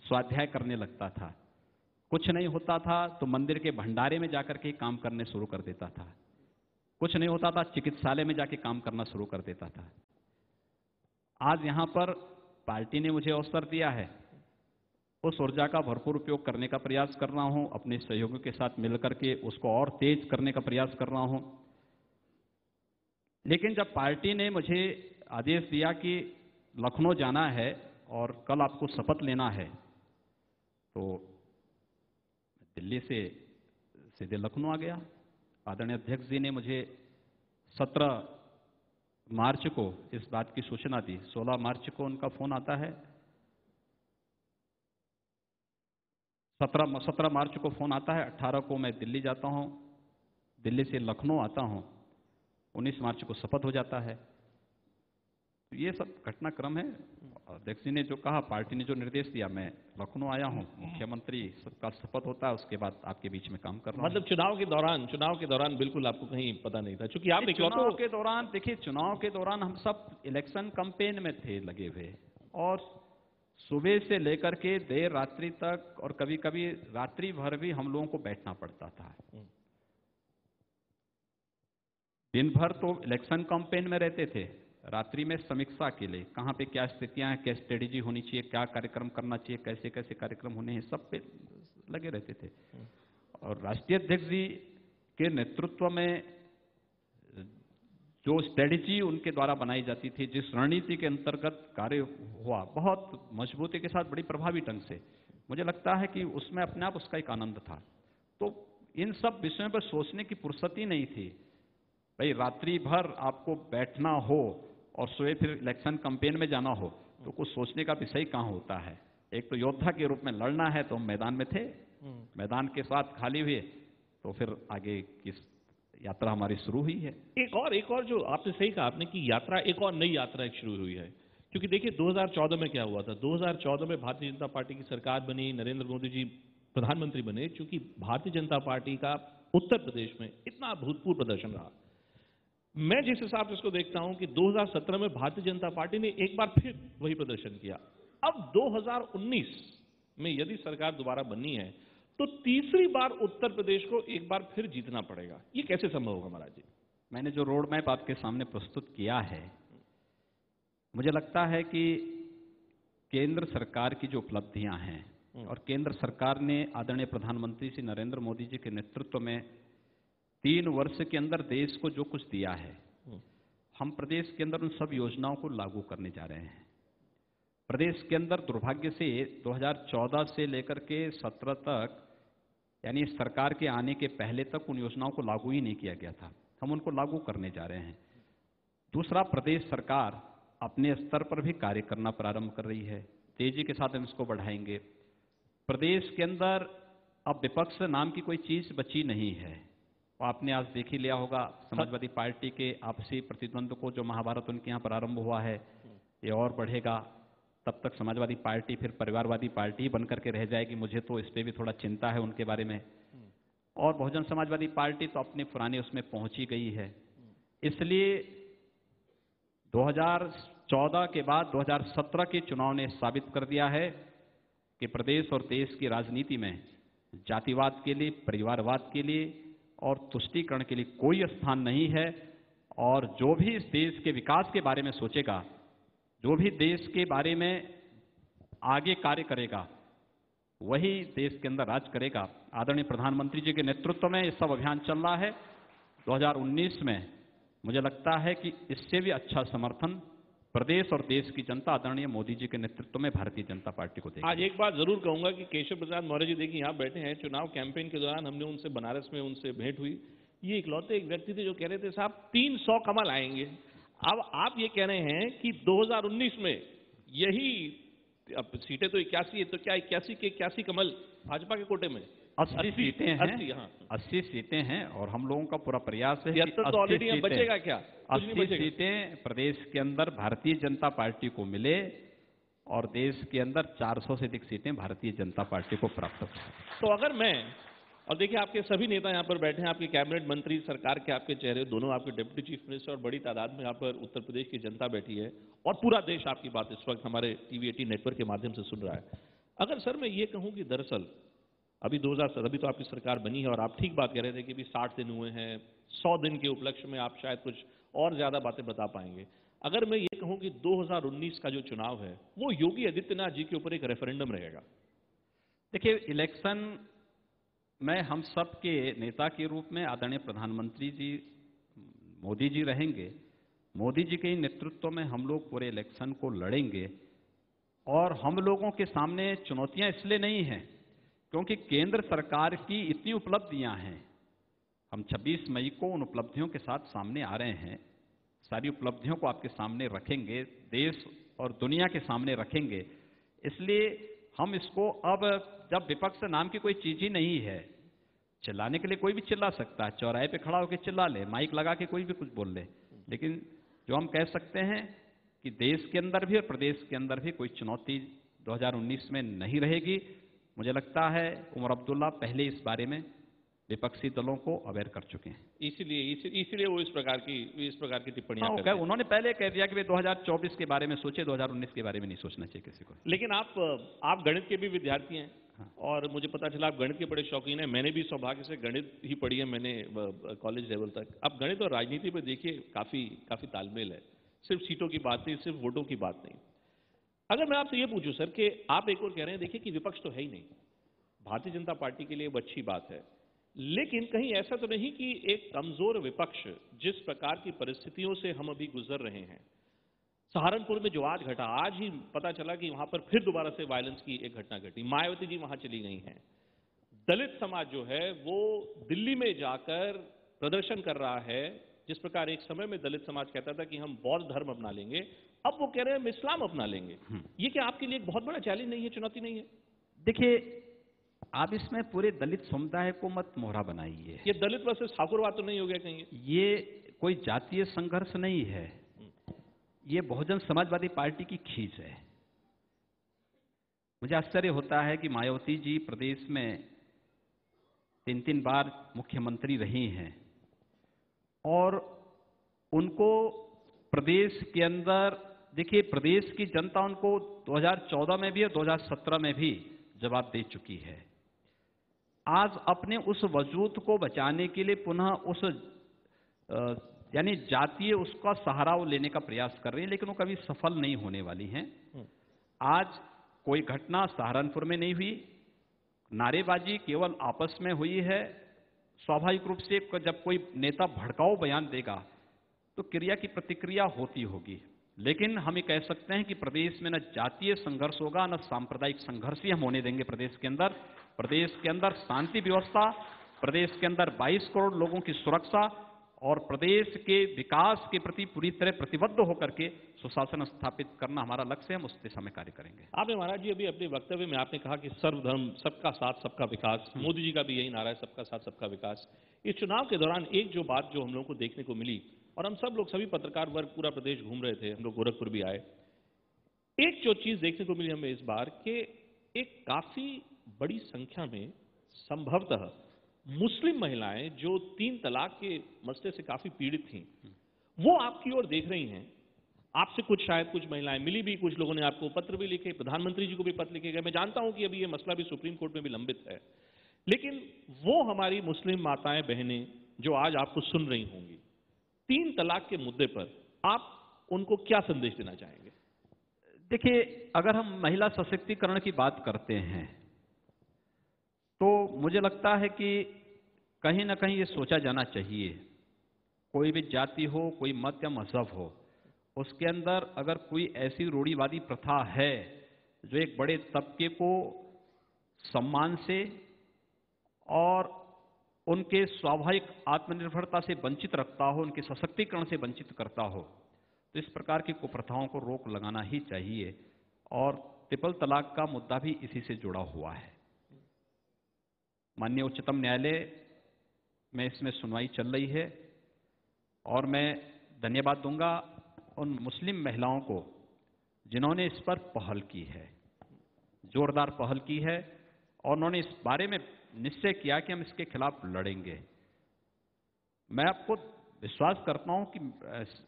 Speaker 1: स्वाध्याय करने लगता था। कुछ नहीं होता था तो मंदिर के भंडारे में जाकर के काम करने शुरू कर देता था। कुछ नहीं होता था चिकित्सालय में जाके काम करना शुरू कर देता था। आज यहां पर पार्टी ने मुझे अवसर दिया है, उस ऊर्जा का भरपूर उपयोग करने का प्रयास कर रहा हूं। अपने सहयोगियों के साथ मिलकर के उसको और तेज करने का प्रयास कर रहा हूं। लेकिन जब पार्टी ने मुझे आदेश दिया कि लखनऊ जाना है और कल आपको शपथ लेना है, तो दिल्ली से सीधे लखनऊ आ गया। आदरणीय अध्यक्ष जी ने मुझे 17 मार्च को इस बात की सूचना दी। 16 मार्च को उनका फोन आता है, 17 मार्च को फोन आता है, 18 को मैं दिल्ली जाता हूं, दिल्ली से लखनऊ आता हूं, 19 मार्च को शपथ हो जाता है। तो ये सब घटनाक्रम है। अध्यक्ष जी ने जो कहा, पार्टी ने जो निर्देश दिया, मैं लखनऊ आया हूं, मुख्यमंत्री का शपथ होता है, उसके बाद आपके बीच में काम कर रहा हूं।
Speaker 2: मतलब चुनाव के दौरान बिल्कुल आपको कहीं पता नहीं था, क्योंकि आप
Speaker 1: चुनाव के दौरान, देखिए चुनाव के दौरान हम सब इलेक्शन कैंपेन में थे लगे हुए, और सुबह से लेकर के देर रात्रि तक और कभी कभी रात्रि भर भी हम लोगों को बैठना पड़ता था। दिन भर तो इलेक्शन कैंपेन में रहते थे, रात्रि में समीक्षा के लिए कहां पे क्या स्थितियां हैं, क्या स्ट्रेटेजी होनी चाहिए, क्या कार्यक्रम करना चाहिए, कैसे कैसे कार्यक्रम होने हैं, सब पे लगे रहते थे। और राष्ट्रीय अध्यक्ष जी के नेतृत्व में जो स्ट्रेटेजी उनके द्वारा बनाई जाती थी, जिस रणनीति के अंतर्गत कार्य हुआ, बहुत मजबूती के साथ, बड़ी प्रभावी ढंग से, मुझे लगता है कि उसमें अपने आप उसका एक आनंद था। तो इन सब विषयों पर सोचने की फुर्सत ही नहीं थी। भाई रात्रि भर आपको बैठना हो और सुबह फिर इलेक्शन कैंपेन में जाना हो, तो कुछ सोचने का विषय कहां होता है। एक तो योद्धा के रूप में लड़ना है, तो हम मैदान में थे, मैदान के साथ खाली हुए, तो फिर आगे की यात्रा हमारी शुरू हुई है।
Speaker 2: एक और जो आपने सही कहा आपने कि यात्रा, एक और नई यात्रा एक शुरू हुई है। क्योंकि देखिए 2014 में क्या हुआ था, 2014 में भारतीय जनता पार्टी की सरकार बनी, नरेंद्र मोदी जी प्रधानमंत्री बने। चूंकि भारतीय जनता पार्टी का उत्तर प्रदेश में इतना अभूतपूर्व प्रदर्शन रहा, मैं जिस हिसाब से इसको देखता हूं कि 2017 में भारतीय जनता पार्टी ने एक बार फिर वही प्रदर्शन किया। अब 2019 में यदि सरकार दोबारा बननी है तो तीसरी बार उत्तर प्रदेश को एक बार फिर जीतना पड़ेगा। ये कैसे संभव होगा महाराज जी?
Speaker 1: मैंने जो रोड मैप आपके सामने प्रस्तुत किया है, मुझे लगता है कि केंद्र सरकार की जो उपलब्धियां हैं और केंद्र सरकार ने आदरणीय प्रधानमंत्री श्री नरेंद्र मोदी जी के नेतृत्व में 3 वर्ष के अंदर देश को जो कुछ दिया है, हम प्रदेश के अंदर उन सब योजनाओं को लागू करने जा रहे हैं। प्रदेश के अंदर दुर्भाग्य से 2014 से लेकर के 17 तक, यानी सरकार के आने के पहले तक उन योजनाओं को लागू ही नहीं किया गया था। हम उनको लागू करने जा रहे हैं। दूसरा, प्रदेश सरकार अपने स्तर पर भी कार्य करना प्रारंभ कर रही है, तेजी के साथ हम इसको बढ़ाएंगे। प्रदेश के अंदर अब विपक्ष नाम की कोई चीज बची नहीं है। आपने आज देख ही लिया होगा, समाजवादी पार्टी के आपसी प्रतिद्वंद को, जो महाभारत उनके यहाँ प्रारंभ हुआ है, ये और बढ़ेगा। तब तक समाजवादी पार्टी फिर परिवारवादी पार्टी बन करके रह जाएगी। मुझे तो इस पर भी थोड़ा चिंता है उनके बारे में। और बहुजन समाजवादी पार्टी तो अपने पुराने उसमें पहुंची गई है। इसलिए 2014 के बाद 2017 के चुनाव ने साबित कर दिया है कि प्रदेश और देश की राजनीति में जातिवाद के लिए, परिवारवाद के लिए और तुष्टीकरण के लिए कोई स्थान नहीं है। और जो भी इस देश के विकास के बारे में सोचेगा, जो भी देश के बारे में आगे कार्य करेगा वही देश के अंदर राज करेगा। आदरणीय प्रधानमंत्री जी के नेतृत्व में ये सब अभियान चल रहा है। 2019 में मुझे लगता है कि इससे भी अच्छा समर्थन प्रदेश और देश की जनता आदरणीय मोदी जी के नेतृत्व में भारतीय जनता पार्टी को देगी।
Speaker 2: आज एक बात जरूर कहूंगा कि केशव प्रसाद मौर्य जी देखिए यहाँ बैठे हैं, चुनाव कैंपेन के दौरान हमने उनसे बनारस में उनसे भेंट हुई। ये इकलौते एक व्यक्ति थे जो कह रहे थे साहब 300 कमल आएंगे। अब आप ये कह रहे हैं कि 2019 में यही, अब सीटें तो 81 है, तो क्या 81 के 81 कमल भाजपा के कोटे में?
Speaker 1: 80 सीटें हैं।
Speaker 2: 80, हाँ।
Speaker 1: 80 सीटें हैं और हम लोगों का पूरा प्रयास है कि
Speaker 2: 73 तो ऑलरेडी यहाँ बचेगा क्या? कुछ नहीं
Speaker 1: 80
Speaker 2: बचेगा।
Speaker 1: सीटें प्रदेश के अंदर भारतीय जनता पार्टी को मिले और देश के अंदर 400 से अधिक सीटें भारतीय जनता पार्टी को प्राप्त हो।
Speaker 2: तो अगर मैं, और देखिए आपके सभी नेता यहाँ पर बैठे हैं, आपके कैबिनेट मंत्री, सरकार के आपके चेहरे, दोनों आपके डिप्टी चीफ मिनिस्टर, और बड़ी तादाद में यहाँ पर उत्तर प्रदेश की जनता बैठी है और पूरा देश आपकी बात इस वक्त हमारे टीवी 18 नेटवर्क के माध्यम से सुन रहा है। अगर सर मैं ये कहूँ कि दरअसल अभी 2000 अभी तो आपकी सरकार बनी है और आप ठीक बात कह रहे थे कि अभी 60 दिन हुए हैं, 100 दिन के उपलक्ष्य में आप शायद कुछ और ज्यादा बातें बता पाएंगे। अगर मैं ये कहूँ कि 2019 का जो चुनाव है वो योगी आदित्यनाथ जी के ऊपर एक रेफरेंडम रहेगा।
Speaker 1: देखिए, इलेक्शन में हम सब के नेता के रूप में आदरणीय प्रधानमंत्री जी मोदी जी रहेंगे। मोदी जी के नेतृत्व में हम लोग पूरे इलेक्शन को लड़ेंगे और हम लोगों के सामने चुनौतियां इसलिए नहीं हैं क्योंकि केंद्र सरकार की इतनी उपलब्धियां हैं। हम 26 मई को उन उपलब्धियों के साथ सामने आ रहे हैं। सारी उपलब्धियों को आपके सामने रखेंगे, देश और दुनिया के सामने रखेंगे। इसलिए हम इसको, अब जब विपक्ष नाम की कोई चीज ही नहीं है, चिल्लाने के लिए कोई भी चिल्ला सकता है, चौराहे पे खड़ा होकर चिल्ला ले, माइक लगा के कोई भी कुछ बोल ले, लेकिन जो हम कह सकते हैं कि देश के अंदर भी और प्रदेश के अंदर भी कोई चुनौती 2019 में नहीं रहेगी। मुझे लगता है उमर अब्दुल्ला पहले इस बारे में विपक्षी दलों को अवेयर कर चुके हैं।
Speaker 2: इसीलिए वो इस प्रकार की टिप्पणियां
Speaker 1: हाँ,
Speaker 2: करते हैं।
Speaker 1: उन्होंने पहले कह दिया कि वे 2024 के बारे में सोचे, 2019 के बारे में नहीं सोचना चाहिए किसी को।
Speaker 2: लेकिन आप गणित के भी विद्यार्थी हैं।
Speaker 1: हाँ।
Speaker 2: और मुझे पता चला आप गणित के बड़े शौकीन हैं। मैंने भी सौभाग्य से गणित ही पढ़ी है, मैंने कॉलेज लेवल तक। अब गणित और राजनीति पे देखिए काफी तालमेल है, सिर्फ सीटों की बात नहीं, सिर्फ वोटों की बात नहीं। अगर मैं आपसे ये पूछूं सर कि आप एक और कह रहे हैं, देखिए कि विपक्ष तो है ही नहीं, भारतीय जनता पार्टी के लिए वो अच्छी बात है, लेकिन कहीं ऐसा तो नहीं कि एक कमजोर विपक्ष, जिस प्रकार की परिस्थितियों से हम अभी गुजर रहे हैं, सहारनपुर में जो आज घटा, आज ही पता चला कि वहां पर फिर दोबारा से वायलेंस की एक घटना घटी, मायावती जी वहां चली गई हैं, दलित समाज जो है वो दिल्ली में जाकर प्रदर्शन कर रहा है। जिस प्रकार एक समय में दलित समाज कहता था कि हम बौद्ध धर्म अपना लेंगे, अब वो कह रहे हैं हम इस्लाम अपना लेंगे। ये क्या आपके लिए एक बहुत बड़ा चैलेंज नहीं है, चुनौती नहीं है?
Speaker 1: देखिए, आप इसमें पूरे दलित समुदाय को मत मोहरा बनाइए।
Speaker 2: ये दलित वर्सेस ठाकुरवाद तो नहीं हो गया कहीं?
Speaker 1: ये कोई जातीय संघर्ष नहीं है, ये बहुजन समाजवादी पार्टी की खींच है। मुझे आश्चर्य होता है कि मायावती जी प्रदेश में 3 बार मुख्यमंत्री रही हैं और उनको प्रदेश के अंदर, देखिए प्रदेश की जनता उनको 2014 में भी और 2017 में भी जवाब दे चुकी है। आज अपने उस वजूद को बचाने के लिए पुनः उस यानी जातीय उसका सहारा वो लेने का प्रयास कर रही है, लेकिन वो कभी सफल नहीं होने वाली हैं। आज कोई घटना सहारनपुर में नहीं हुई, नारेबाजी केवल आपस में हुई है। स्वाभाविक रूप से जब कोई नेता भड़काऊ बयान देगा तो क्रिया की प्रतिक्रिया होती होगी, लेकिन हम ये कह सकते हैं कि प्रदेश में न जातीय संघर्ष होगा, न सांप्रदायिक संघर्ष ही हम होने देंगे। प्रदेश के अंदर शांति व्यवस्था, प्रदेश के अंदर 22 करोड़ लोगों की सुरक्षा और प्रदेश के विकास के प्रति पूरी तरह प्रतिबद्ध होकर के सुशासन स्थापित करना हमारा लक्ष्य है। हम उस दिशा में कार्य करेंगे।
Speaker 2: आपने महाराज जी अभी अपने वक्तव्य में आपने कहा कि सर्वधर्म, सबका साथ सबका विकास, मोदी जी का भी यही नारा है, सबका साथ सबका विकास। इस चुनाव के दौरान एक जो बात जो हम लोगों को देखने को मिली, और हम सब लोग, सभी पत्रकार वर्ग पूरा प्रदेश घूम रहे थे, हम लोग गोरखपुर भी आए, एक जो चीज देखने को मिली हमें इस बार कि एक काफी बड़ी संख्या में संभवतः मुस्लिम महिलाएं जो 3 तलाक के मसले से काफी पीड़ित थीं, वो आपकी ओर देख रही हैं। आपसे शायद कुछ महिलाएं मिली भी, कुछ लोगों ने आपको पत्र भी लिखे, प्रधानमंत्री जी को भी पत्र लिखे गए। मैं जानता हूं कि अभी ये मसला भी सुप्रीम कोर्ट में भी लंबित है, लेकिन वो हमारी मुस्लिम माताएं बहनें जो आज आपको सुन रही होंगी, 3 तलाक के मुद्दे पर आप उनको क्या संदेश देना चाहेंगे?
Speaker 1: देखिए, अगर हम महिला सशक्तिकरण की बात करते हैं तो मुझे लगता है कि कहीं ना कहीं ये सोचा जाना चाहिए, कोई भी जाति हो, कोई मत या मजहब हो, उसके अंदर अगर कोई ऐसी रूढ़िवादी प्रथा है जो एक बड़े तबके को सम्मान से और उनके स्वाभाविक आत्मनिर्भरता से वंचित रखता हो, उनके सशक्तिकरण से वंचित करता हो, तो इस प्रकार की कुप्रथाओं को रोक लगाना ही चाहिए। और ट्रिपल तलाक का मुद्दा भी इसी से जुड़ा हुआ है। माननीय उच्चतम न्यायालय में इसमें सुनवाई चल रही है और मैं धन्यवाद दूंगा उन मुस्लिम महिलाओं को जिन्होंने इस पर पहल की है, जोरदार पहल की है, और उन्होंने इस बारे में निश्चय किया कि हम इसके खिलाफ लड़ेंगे। मैं आपको विश्वास करता हूं कि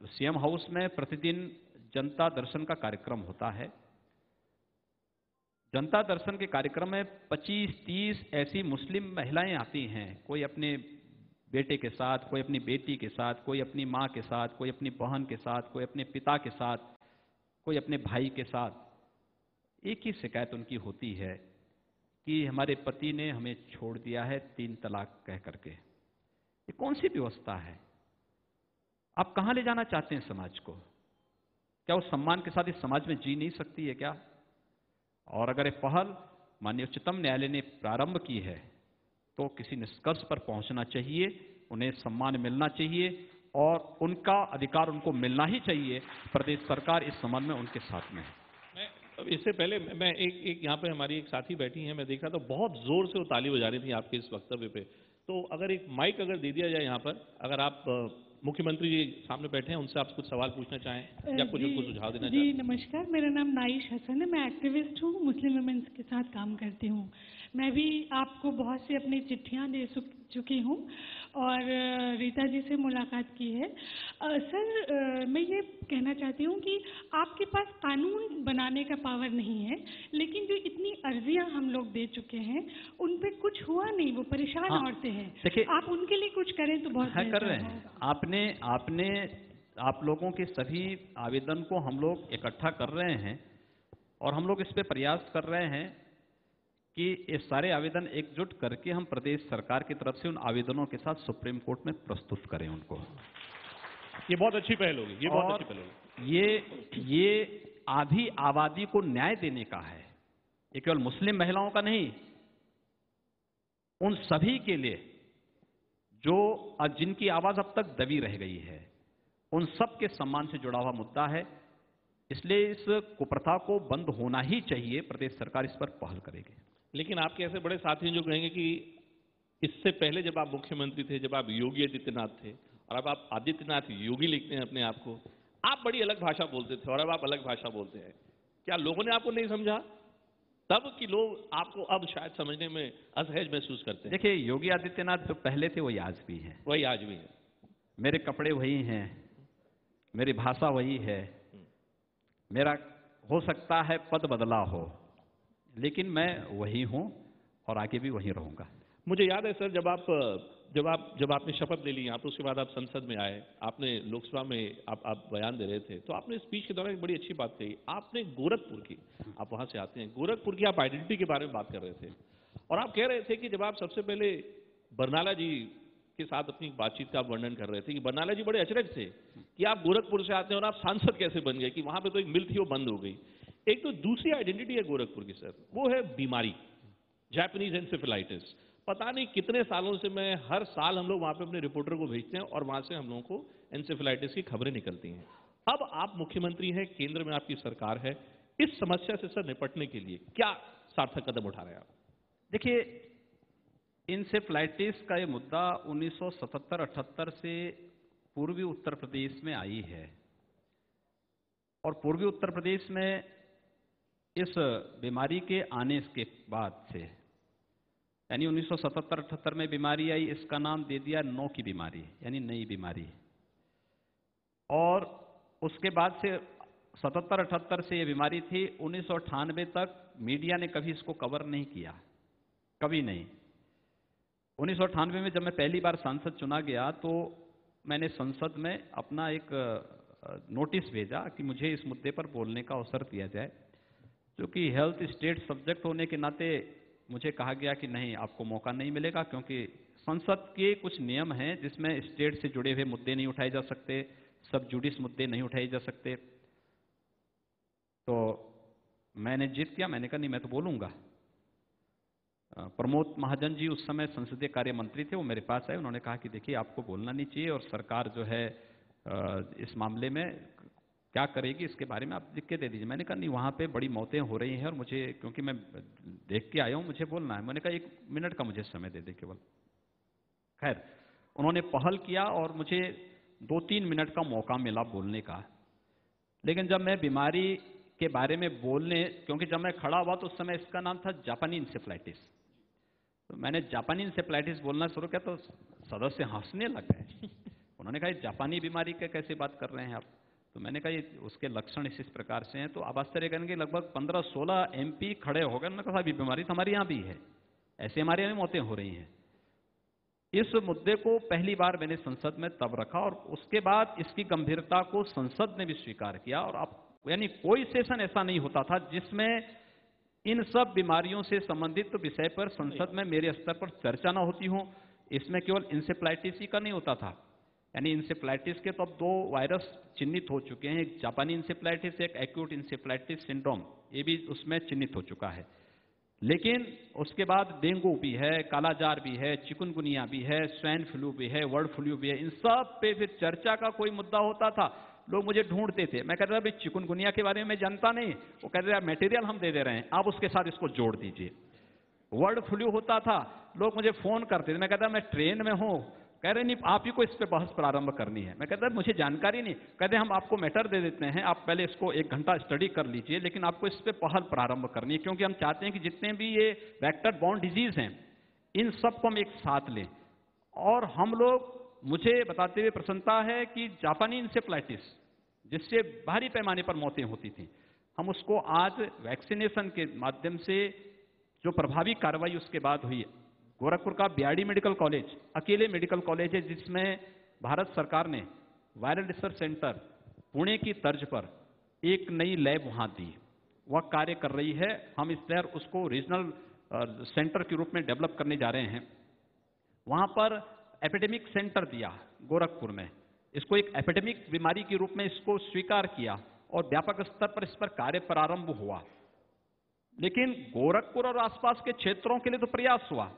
Speaker 1: सीएम हाउस में प्रतिदिन जनता दर्शन का कार्यक्रम होता है। जनता दर्शन के कार्यक्रम में 25-30 ऐसी मुस्लिम महिलाएं आती हैं, कोई अपने बेटे के साथ, कोई अपनी बेटी के साथ, कोई अपनी मां के साथ, कोई अपनी बहन के साथ, कोई अपने पिता के साथ, कोई अपने भाई के साथ। एक ही शिकायत उनकी होती है कि हमारे पति ने हमें छोड़ दिया है 3 तलाक कह करके। ये कौन सी व्यवस्था है? आप कहां ले जाना चाहते हैं समाज को? क्या वो सम्मान के साथ इस समाज में जी नहीं सकती है क्या? और अगर ये पहल माननीय उच्चतम न्यायालय ने प्रारंभ की है तो किसी निष्कर्ष पर पहुंचना चाहिए, उन्हें सम्मान मिलना चाहिए और उनका अधिकार उनको मिलना ही चाहिए। प्रदेश सरकार इस संबंध में उनके साथ में है।
Speaker 2: मैं इससे पहले मैं एक यहाँ पे हमारी एक साथी बैठी हैं, मैं देख रहा था बहुत जोर से वो ताली बजा रही थी आपके इस वक्तव्य पे। तो अगर एक माइक अगर दे दिया जाए यहाँ पर, अगर आप मुख्यमंत्री जी सामने बैठे हैं, उनसे आप कुछ सवाल पूछना चाहें या कुछ उनको सुझाव देना चाहें।
Speaker 3: जी नमस्कार, मेरा नाम नाइश हसन है। मैं एक्टिविस्ट हूँ, मुस्लिम वुमेन्स के साथ काम करती हूँ। मैं भी आपको बहुत सी अपनी चिट्ठियाँ दे चुकी हूँ और रीता जी से मुलाकात की है। सर, मैं ये कहना चाहती हूँ कि आपके पास कानून बनाने का पावर नहीं है, लेकिन जो इतनी अर्जियां हम लोग दे चुके हैं उन पे कुछ हुआ नहीं, वो परेशान औरतें हैं।
Speaker 1: देखिए,
Speaker 3: आप उनके लिए कुछ करें तो बहुत
Speaker 1: कर रहे हैं। आप लोगों के सभी आवेदन को हम लोग इकट्ठा कर रहे हैं और हम लोग इस पे प्रयास कर रहे हैं कि ये सारे आवेदन एकजुट करके हम प्रदेश सरकार की तरफ से उन आवेदनों के साथ सुप्रीम कोर्ट में प्रस्तुत करें उनको।
Speaker 2: ये बहुत अच्छी पहल होगी, ये बहुत अच्छी पहल होगी।
Speaker 1: ये आधी आबादी को न्याय देने का है, ये केवल मुस्लिम महिलाओं का नहीं, उन सभी के लिए जो जिनकी आवाज अब तक दबी रह गई है, उन सब के सम्मान से जुड़ा हुआ मुद्दा है। इसलिए इस कुप्रथा को बंद होना ही चाहिए। प्रदेश सरकार इस पर पहल करेगी।
Speaker 2: लेकिन आपके ऐसे बड़े साथी जो कहेंगे कि इससे पहले जब आप मुख्यमंत्री थे, जब आप योगी आदित्यनाथ थे और अब आप आदित्यनाथ योगी लिखते हैं अपने आप को, आप बड़ी अलग भाषा बोलते थे और अब आप अलग भाषा बोलते हैं। क्या लोगों ने आपको नहीं समझा तब कि लोग आपको अब शायद समझने में असहज महसूस करते हैं?
Speaker 1: देखिए, योगी आदित्यनाथ जो पहले थे वही आज भी हैं।
Speaker 2: वही आज भी है।
Speaker 1: मेरे कपड़े वही हैं, मेरी भाषा वही है, मेरा हो सकता है पद बदला हो, लेकिन मैं वही हूं और आगे भी वही रहूंगा।
Speaker 2: मुझे याद है सर, जब आपने शपथ ले ली यहाँ तो उसके बाद आप संसद में आए, आपने लोकसभा में आप बयान दे रहे थे, तो आपने स्पीच के दौरान एक बड़ी अच्छी बात कही। आपने गोरखपुर की, आप वहां से आते हैं, गोरखपुर की आप आइडेंटिटी के बारे में बात कर रहे थे और आप कह रहे थे कि जब आप सबसे पहले बरनाला जी के साथ अपनी बातचीत का वर्णन कर रहे थे कि बरनाला जी बड़े अचरज थे कि आप गोरखपुर से आते हैं और आप सांसद कैसे बन गए, कि वहां पे तो एक मिल थी वो बंद हो गई। एक तो दूसरी आइडेंटिटी है गोरखपुर की सर, वो है बीमारी, जापानीज एन्सेफेलाइटिस। पता नहीं कितने सालों से मैं हर साल हम लोग वहां पे अपने रिपोर्टर को भेजते हैं और वहां से हम लोगों को एन्सेफेलाइटिस की खबरें निकलती हैं। अब आप मुख्यमंत्री हैं, केंद्र में आपकी सरकार है, इस समस्या से सर निपटने के लिए क्या सार्थक कदम उठा रहे हैं आप?
Speaker 1: देखिए, इंसेफ्लाइटिस का ये मुद्दा 1977-78 से पूर्वी उत्तर प्रदेश में आई है और पूर्वी उत्तर प्रदेश में इस बीमारी के आने के बाद से, यानी 1977-78 में बीमारी आई, इसका नाम दे दिया नो की बीमारी, यानी नई बीमारी। और उसके बाद से 77-78 से ये बीमारी थी, 1998 तक मीडिया ने कभी इसको कवर नहीं किया, कभी नहीं। 1998 में जब मैं पहली बार सांसद चुना गया तो मैंने संसद में अपना एक नोटिस भेजा कि मुझे इस मुद्दे पर बोलने का अवसर दिया जाए, क्योंकि हेल्थ स्टेट सब्जेक्ट होने के नाते मुझे कहा गया कि नहीं, आपको मौका नहीं मिलेगा, क्योंकि संसद के कुछ नियम हैं जिसमें स्टेट से जुड़े हुए मुद्दे नहीं उठाए जा सकते, सब जुडिस मुद्दे नहीं उठाए जा सकते। तो मैंने जिद किया, मैंने कहा नहीं, मैं तो बोलूंगा। प्रमोद महाजन जी उस समय संसदीय कार्य मंत्री थे, वो मेरे पास आए, उन्होंने कहा कि देखिए आपको बोलना नहीं चाहिए और सरकार जो है इस मामले में क्या करेगी इसके बारे में आप लिख के दे दीजिए। मैंने कहा नहीं, वहाँ पे बड़ी मौतें हो रही हैं और मुझे, क्योंकि मैं देख के आया हूँ, मुझे बोलना है। मैंने कहा 1 मिनट का मुझे समय दे दे केवल। खैर, उन्होंने पहल किया और मुझे 2-3 मिनट का मौका मिला बोलने का। लेकिन जब मैं बीमारी के बारे में बोलने, क्योंकि जब मैं खड़ा हुआ तो उस समय इसका नाम था जापानी इंसेफ्लाइटिस, तो मैंने जापानी इंसेफ्लाइटिस बोलना शुरू किया तो सदस्य हंसने लग गए। उन्होंने कहा जापानी बीमारी के कैसे बात कर रहे हैं आप? तो मैंने कहा ये उसके लक्षण इस प्रकार से हैं। तो आप आश्चर्य करेंगे, लगभग 15-16 MP खड़े हो गए। उन्होंने कहा अभी बीमारी तो हमारे यहाँ भी है, ऐसे हमारे यहाँ भी मौतें हो रही हैं। इस मुद्दे को पहली बार मैंने संसद में तब रखा और उसके बाद इसकी गंभीरता को संसद ने भी स्वीकार किया। और अब यानी कोई सेशन ऐसा नहीं होता था जिसमें इन सब बीमारियों से संबंधित विषय पर संसद में मेरे स्तर पर चर्चा ना होती हो। इसमें केवल इंसेफ्लाइटिस ही का नहीं होता था, यानी इंसेफ्लाइटिस के तो अब 2 वायरस चिन्हित हो चुके हैं, एक जापानी इंसेफ्लाइटिस, एक एक्यूट इंसेफ्लाइटिस सिंड्रोम, ये भी उसमें चिन्हित हो चुका है। लेकिन उसके बाद डेंगू भी है, कालाजार भी है, चिकुनगुनिया भी है, स्वाइन फ्लू भी है, बर्ड फ्लू भी है। इन सब पे फिर चर्चा का कोई मुद्दा होता था, लोग मुझे ढूंढते थे। मैं कहता था भाई चिकुनगुनिया के बारे में मैं जानता नहीं, वो कहते थे मटेरियल हम दे दे रहे हैं, आप उसके साथ इसको जोड़ दीजिए। बर्ड फ्लू होता था, लोग मुझे फोन करते थे, मैं कहता मैं ट्रेन में हूं, कह रहे नहीं आप ही को इस पे बहस प्रारंभ करनी है। मैं कहता मुझे जानकारी नहीं, कहते हम आपको मैटर दे देते हैं, आप पहले इसको 1 घंटा स्टडी कर लीजिए, लेकिन आपको इस पे पहल प्रारंभ करनी है, क्योंकि हम चाहते हैं कि जितने भी ये वेक्टर बॉर्न डिजीज हैं इन सबको हम एक साथ लें। और हम लोग, मुझे बताते हुए प्रसन्नता है कि जापानी इंसेफ्लाइटिस जिससे भारी पैमाने पर मौतें होती थी, हम उसको आज वैक्सीनेशन के माध्यम से जो प्रभावी कार्रवाई उसके बाद हुई है। गोरखपुर का बीआरडी मेडिकल कॉलेज अकेले मेडिकल कॉलेज है जिसमें भारत सरकार ने वायरल रिसर्च सेंटर पुणे की तर्ज पर एक नई लैब वहां दी, वह कार्य कर रही है। हम इस तरह उसको रीजनल सेंटर के रूप में डेवलप करने जा रहे हैं। वहां पर एपिडेमिक सेंटर दिया गोरखपुर में, इसको एक एपिडेमिक बीमारी के रूप में इसको स्वीकार किया और व्यापक स्तर पर इस पर कार्य प्रारंभ हुआ। लेकिन गोरखपुर और आसपास के क्षेत्रों के लिए तो प्रयास हुआ,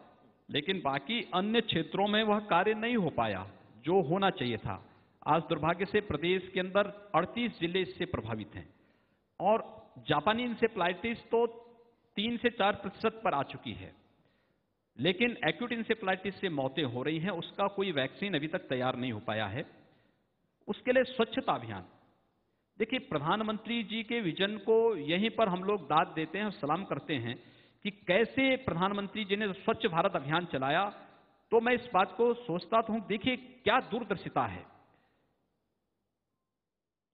Speaker 1: लेकिन बाकी अन्य क्षेत्रों में वह कार्य नहीं हो पाया जो होना चाहिए था। आज दुर्भाग्य से प्रदेश के अंदर 38 जिले इससे प्रभावित हैं और जापानी इंसेफ्लाइटिस तो 3 से 4% पर आ चुकी है, लेकिन एक्यूट इंसेफ्लाइटिस से मौतें हो रही हैं, उसका कोई वैक्सीन अभी तक तैयार नहीं हो पाया है। उसके लिए स्वच्छता अभियान, देखिए प्रधानमंत्री जी के विजन को यहीं पर हम लोग दाद देते हैं और सलाम करते हैं कि कैसे प्रधानमंत्री जी ने स्वच्छ भारत अभियान चलाया। तो मैं इस बात को सोचता हूं, देखिए क्या दूरदर्शिता है।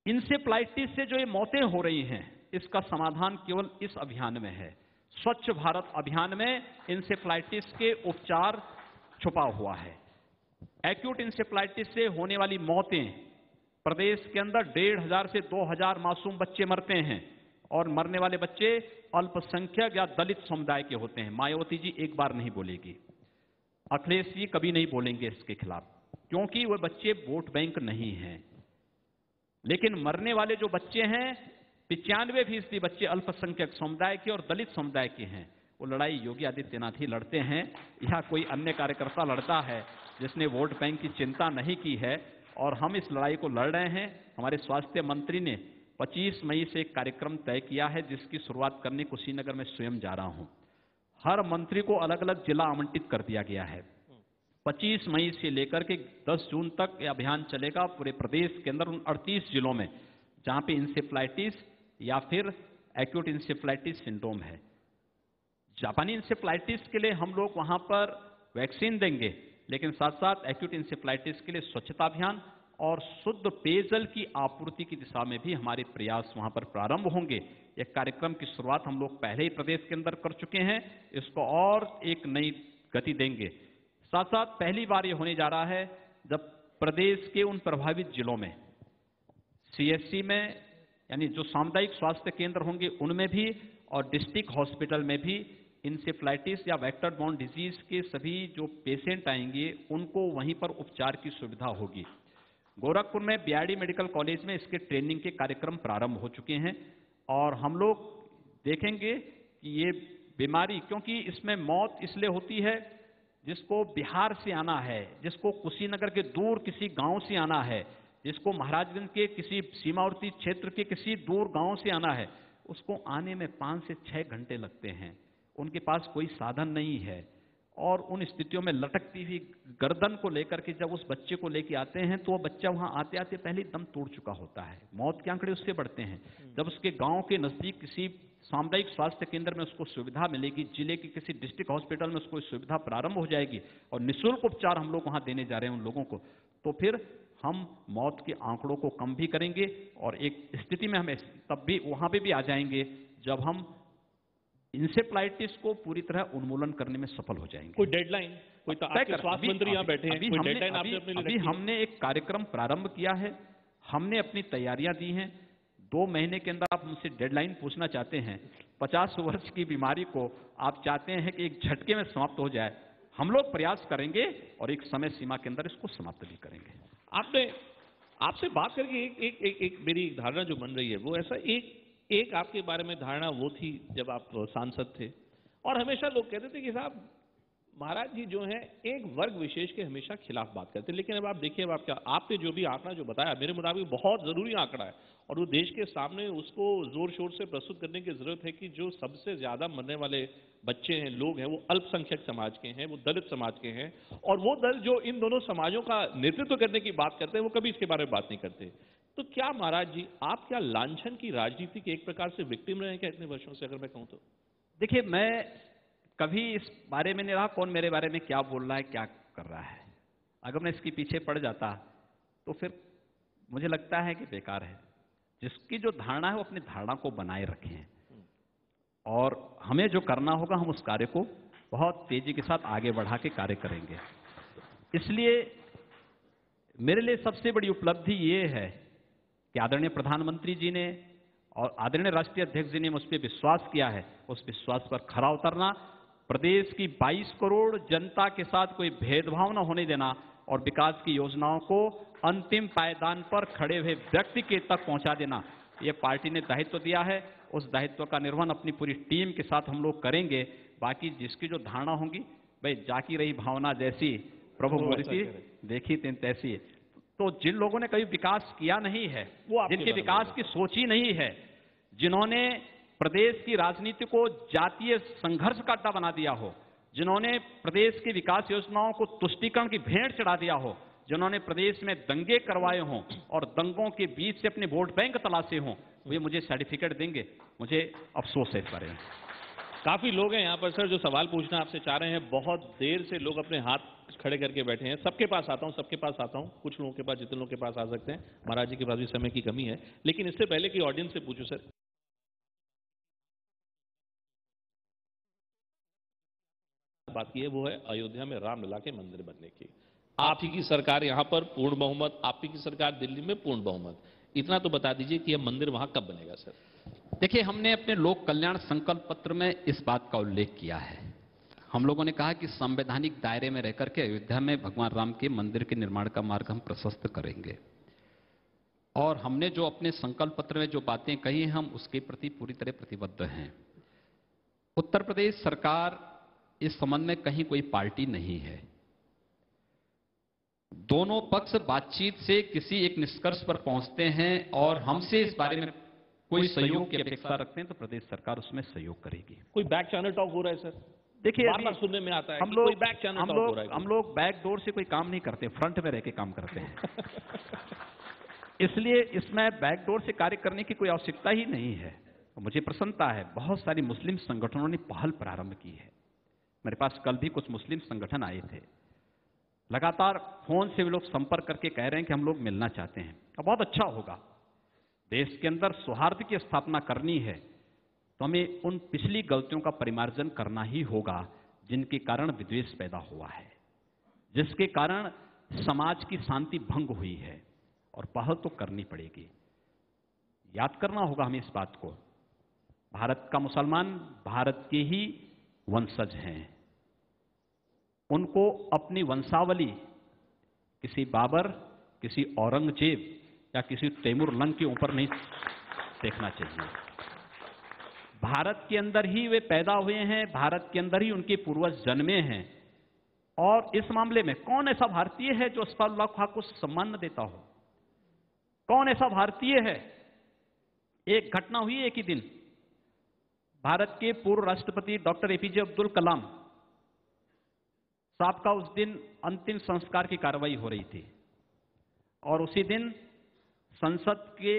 Speaker 1: इंसेफ्लाइटिस से जो ये मौतें हो रही हैं इसका समाधान केवल इस अभियान में है। स्वच्छ भारत अभियान में इंसेफ्लाइटिस के उपचार छुपा हुआ है। एक्यूट इंसेफ्लाइटिस से होने वाली मौतें प्रदेश के अंदर 1500 से 2000 मासूम बच्चे मरते हैं और मरने वाले बच्चे अल्पसंख्यक या दलित समुदाय के होते हैं। मायावती जी एक बार नहीं बोलेगी, अखिलेश जी कभी नहीं बोलेंगे इसके खिलाफ, क्योंकि वह बच्चे वोट बैंक नहीं हैं। लेकिन मरने वाले जो बच्चे हैं 95% बच्चे अल्पसंख्यक समुदाय के और दलित समुदाय के हैं। वो लड़ाई योगी आदित्यनाथ ही लड़ते हैं या कोई अन्य कार्यकर्ता लड़ता है जिसने वोट बैंक की चिंता नहीं की है। और हम इस लड़ाई को लड़ रहे हैं। हमारे स्वास्थ्य मंत्री ने 25 मई से एक कार्यक्रम तय किया है जिसकी शुरुआत करने कुशीनगर में स्वयं जा रहा हूं। हर मंत्री को अलग अलग जिला आवंटित कर दिया गया है। 25 मई से लेकर के 10 जून तक यह अभियान चलेगा पूरे प्रदेश के अंदर उन 38 जिलों में जहां पे इंसेफ्लाइटिस या फिर एक्यूट इंसेफ्लाइटिस सिंड्रोम है। जापानी इंसेफ्लाइटिस के लिए हम लोग वहां पर वैक्सीन देंगे, लेकिन साथ साथ एक्यूट इंसेफ्लाइटिस के लिए स्वच्छता अभियान और शुद्ध पेयजल की आपूर्ति की दिशा में भी हमारे प्रयास वहां पर प्रारंभ होंगे। एक कार्यक्रम की शुरुआत हम लोग पहले ही प्रदेश के अंदर कर चुके हैं, इसको और एक नई गति देंगे। साथ साथ पहली बार ये होने जा रहा है जब प्रदेश के उन प्रभावित जिलों में सीएससी में यानी जो सामुदायिक स्वास्थ्य केंद्र होंगे उनमें भी और डिस्ट्रिक्ट हॉस्पिटल में भी इंसेफ्लाइटिस या वेक्टर बॉर्न डिजीज के सभी जो पेशेंट आएंगे उनको वहीं पर उपचार की सुविधा होगी। गोरखपुर में बीआरडी मेडिकल कॉलेज में इसके ट्रेनिंग के कार्यक्रम प्रारंभ हो चुके हैं और हम लोग देखेंगे कि ये बीमारी, क्योंकि इसमें मौत इसलिए होती है जिसको बिहार से आना है, जिसको कुशीनगर के दूर किसी गांव से आना है, जिसको महाराजगंज के किसी सीमावर्ती क्षेत्र के किसी दूर गांव से आना है, उसको आने में 5 से 6 घंटे लगते हैं। उनके पास कोई साधन नहीं है और उन स्थितियों में लटकती हुई गर्दन को लेकर के जब उस बच्चे को लेके आते हैं तो वो बच्चा वहां आते आते पहले ही दम तोड़ चुका होता है। मौत के आंकड़े उससे बढ़ते हैं। जब उसके गांव के नजदीक किसी सामुदायिक स्वास्थ्य केंद्र में उसको सुविधा मिलेगी, जिले के किसी डिस्ट्रिक्ट हॉस्पिटल में उसको सुविधा प्रारंभ हो जाएगी और निःशुल्क उपचार हम लोग वहां देने जा रहे हैं उन लोगों को, तो फिर हम मौत के आंकड़ों को कम भी करेंगे और एक स्थिति में हमें तब भी वहां पे भी आ जाएंगे जब हम इंसेफ्लाइटिस को पूरी तरह उन्मूलन करने में सफल हो जाएंगे।
Speaker 2: कोई डेडलाइन, कोई तो आपके स्वास्थ्य मंत्री यहाँ बैठे हैं, कोई डेडलाइन आपने अपने लिए
Speaker 1: अभी
Speaker 2: रखी है?
Speaker 1: हमने एक कार्यक्रम प्रारंभ किया है, हमने अपनी तैयारियां दी हैं। 2 महीने के अंदर आप मुझसे डेडलाइन पूछना चाहते हैं। 50 वर्ष की बीमारी को आप चाहते हैं कि एक झटके में समाप्त हो जाए। हम लोग प्रयास करेंगे और एक समय सीमा के अंदर इसको समाप्त भी करेंगे।
Speaker 2: आपसे बात करके एक मेरी धारणा जो बन रही है वो ऐसा एक आपके बारे में धारणा वो थी जब आप सांसद थे और हमेशा लोग कहते थे कि साहब महाराज जी जो हैं एक वर्ग विशेष के हमेशा खिलाफ बात करते हैं। लेकिन अब आप देखिए, अब आप क्या, आपने जो भी आंकड़ा जो बताया मेरे मुताबिक बहुत जरूरी आंकड़ा है और वो देश के सामने उसको जोर शोर से प्रस्तुत करने की जरूरत है कि जो सबसे ज्यादा मरने वाले बच्चे हैं, लोग हैं, वो अल्पसंख्यक समाज के हैं, वो दलित समाज के हैं और वो दल जो इन दोनों समाजों का नेतृत्व करने की बात करते हैं वो कभी इसके बारे में बात नहीं करते। तो क्या महाराज जी आप क्या लांछन की राजनीति के एक प्रकार से विक्टिम रहे हैं क्या इतने वर्षों से, अगर मैं कहूं तो?
Speaker 1: देखिए, मैं कभी इस बारे में नहीं रहा कौन मेरे बारे में क्या बोल रहा है, क्या कर रहा है। अगर मैं इसके पीछे पड़ जाता तो फिर मुझे लगता है कि बेकार है। जिसकी जो धारणा है वो अपनी धारणा को बनाए रखें और हमें जो करना होगा हम उस कार्य को बहुत तेजी के साथ आगे बढ़ा के कार्य करेंगे। इसलिए मेरे लिए सबसे बड़ी उपलब्धि ये है कि आदरणीय प्रधानमंत्री जी ने और आदरणीय राष्ट्रीय अध्यक्ष जी ने मुझ पर विश्वास किया है। उस विश्वास पर खरा उतरना, प्रदेश की 22 करोड़ जनता के साथ कोई भेदभाव न होने देना और विकास की योजनाओं को अंतिम पायदान पर खड़े हुए व्यक्ति के तक पहुंचा देना, ये पार्टी ने दायित्व दिया है। उस दायित्व का निर्वहन अपनी पूरी टीम के साथ हम लोग करेंगे। बाकी जिसकी जो धारणा होंगी, भाई जाकी रही भावना जैसी प्रभु मूर्ति देखी तीन तैसी। तो जिन लोगों ने कभी विकास किया नहीं है, जिनके विकास की सोच ही नहीं है, जिन्होंने प्रदेश की राजनीति को जातीय संघर्ष का अड्डा बना दिया हो, जिन्होंने प्रदेश की विकास योजनाओं को तुष्टीकरण की भेंट चढ़ा दिया हो, जिन्होंने प्रदेश में दंगे करवाए हों और दंगों के बीच से अपने वोट बैंक तलाशे हों, वे मुझे सर्टिफिकेट देंगे। मुझे अफसोस है इस बारे में।
Speaker 2: काफी लोग हैं यहाँ पर सर जो सवाल पूछना आपसे चाह रहे हैं। बहुत देर से लोग अपने हाथ खड़े करके बैठे हैं। सबके पास आता हूँ, सबके पास आता हूँ। कुछ लोगों के पास, जितने लोगों के पास आ सकते हैं, महाराज जी के पास भी समय की कमी है। लेकिन इससे पहले कि ऑडियंस से पूछूं सर, बात की है वो है अयोध्या में रामलला के मंदिर बनने की। आप ही की सरकार यहाँ पर पूर्ण बहुमत, आप ही की सरकार दिल्ली में पूर्ण बहुमत। इतना तो बता दीजिए कि यह मंदिर वहां कब बनेगा सर?
Speaker 1: देखिए, हमने अपने लोक कल्याण संकल्प पत्र में इस बात का उल्लेख किया है। हम लोगों ने कहा कि संवैधानिक दायरे में रहकर के अयोध्या में भगवान राम के मंदिर के निर्माण का मार्ग हम प्रशस्त करेंगे और हमने जो अपने संकल्प पत्र में जो बातें कही हैं हम उसके प्रति पूरी तरह प्रतिबद्ध हैं। उत्तर प्रदेश सरकार इस संबंध में कहीं कोई पार्टी नहीं है। दोनों पक्ष बातचीत से किसी एक निष्कर्ष पर पहुंचते हैं और हमसे इस बारे में कोई सहयोग की अपेक्षा रखते हैं तो प्रदेश सरकार उसमें सहयोग करेगी।
Speaker 2: कोई बैक चैनल टॉक हो रहा है सर?
Speaker 1: देखिए,
Speaker 2: बार-बार सुनने में आता है
Speaker 1: हम
Speaker 2: कि
Speaker 1: लोग
Speaker 2: कोई बैक चैनल टॉक हो रहा है।
Speaker 1: हम लोग बैक डोर से कोई काम नहीं करते, फ्रंट में रह के काम करते हैं। इसलिए इसमें बैक डोर से कार्य करने की कोई आवश्यकता ही नहीं है। मुझे प्रसन्नता है, बहुत सारी मुस्लिम संगठनों ने पहल प्रारंभ की है। मेरे पास कल भी कुछ मुस्लिम संगठन आए थे। लगातार फोन से वे लोग संपर्क करके कह रहे हैं कि हम लोग मिलना चाहते हैं। अब बहुत अच्छा होगा। देश के अंदर सौहार्द की स्थापना करनी है तो हमें उन पिछली गलतियों का परिमार्जन करना ही होगा जिनके कारण विद्वेष पैदा हुआ है, जिसके कारण समाज की शांति भंग हुई है और पहल तो करनी पड़ेगी। याद करना होगा हमें इस बात को। भारत का मुसलमान भारत के ही वंशज हैं। उनको अपनी वंशावली किसी बाबर, किसी औरंगजेब या किसी तैमूर लंग के ऊपर नहीं देखना चाहिए। भारत के अंदर ही वे पैदा हुए हैं, भारत के अंदर ही उनके पूर्वज जन्मे हैं। और इस मामले में कौन ऐसा भारतीय है जो असफाउल्लाह खां को सम्मान न देता हो? कौन ऐसा भारतीय है? एक घटना हुई एक ही दिन, भारत के पूर्व राष्ट्रपति डॉक्टर एपीजे अब्दुल कलाम साहब का उस दिन अंतिम संस्कार की कार्रवाई हो रही थी और उसी दिन संसद के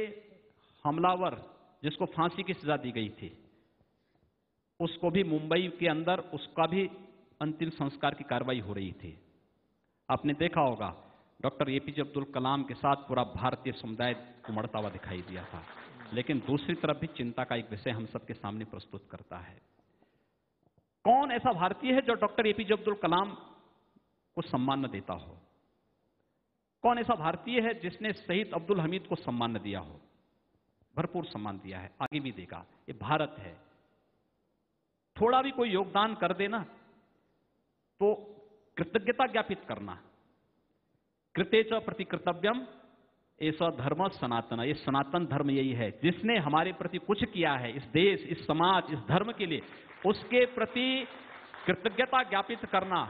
Speaker 1: हमलावर जिसको फांसी की सजा दी गई थी, उसको भी मुंबई के अंदर उसका भी अंतिम संस्कार की कार्रवाई हो रही थी। आपने देखा होगा डॉक्टर एपीजे अब्दुल कलाम के साथ पूरा भारतीय समुदाय उमड़ता हुआ दिखाई दिया था। लेकिन दूसरी तरफ भी चिंता का एक विषय हम सबके सामने प्रस्तुत करता है। कौन ऐसा भारतीय है जो डॉक्टर एपीजे अब्दुल कलाम को सम्मान न देता हो? कौन ऐसा भारतीय है जिसने शहीद अब्दुल हमीद को सम्मान न दिया हो? भरपूर सम्मान दिया है, आगे भी देगा। ये भारत है। थोड़ा भी कोई योगदान कर देना तो कृतज्ञता ज्ञापित करना। कृते च प्रतिकृतव्यम ऐसा धर्म सनातन। ये सनातन धर्म यही है, जिसने हमारे प्रति कुछ किया है, इस देश, इस समाज, इस धर्म के लिए, उसके प्रति कृतज्ञता ज्ञापित करना,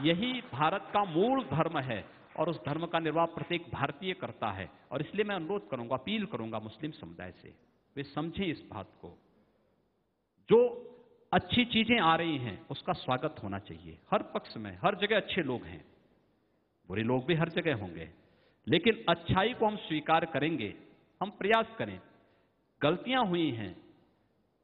Speaker 1: यही भारत का मूल धर्म है और उस धर्म का निर्वाह प्रत्येक भारतीय करता है। और इसलिए मैं अनुरोध करूंगा, अपील करूंगा मुस्लिम समुदाय से, वे समझें इस बात को। जो अच्छी चीजें आ रही हैं उसका स्वागत होना चाहिए। हर पक्ष में, हर जगह अच्छे लोग हैं, बुरे लोग भी हर जगह होंगे, लेकिन अच्छाई को हम स्वीकार करेंगे, हम प्रयास करें। गलतियां हुई हैं,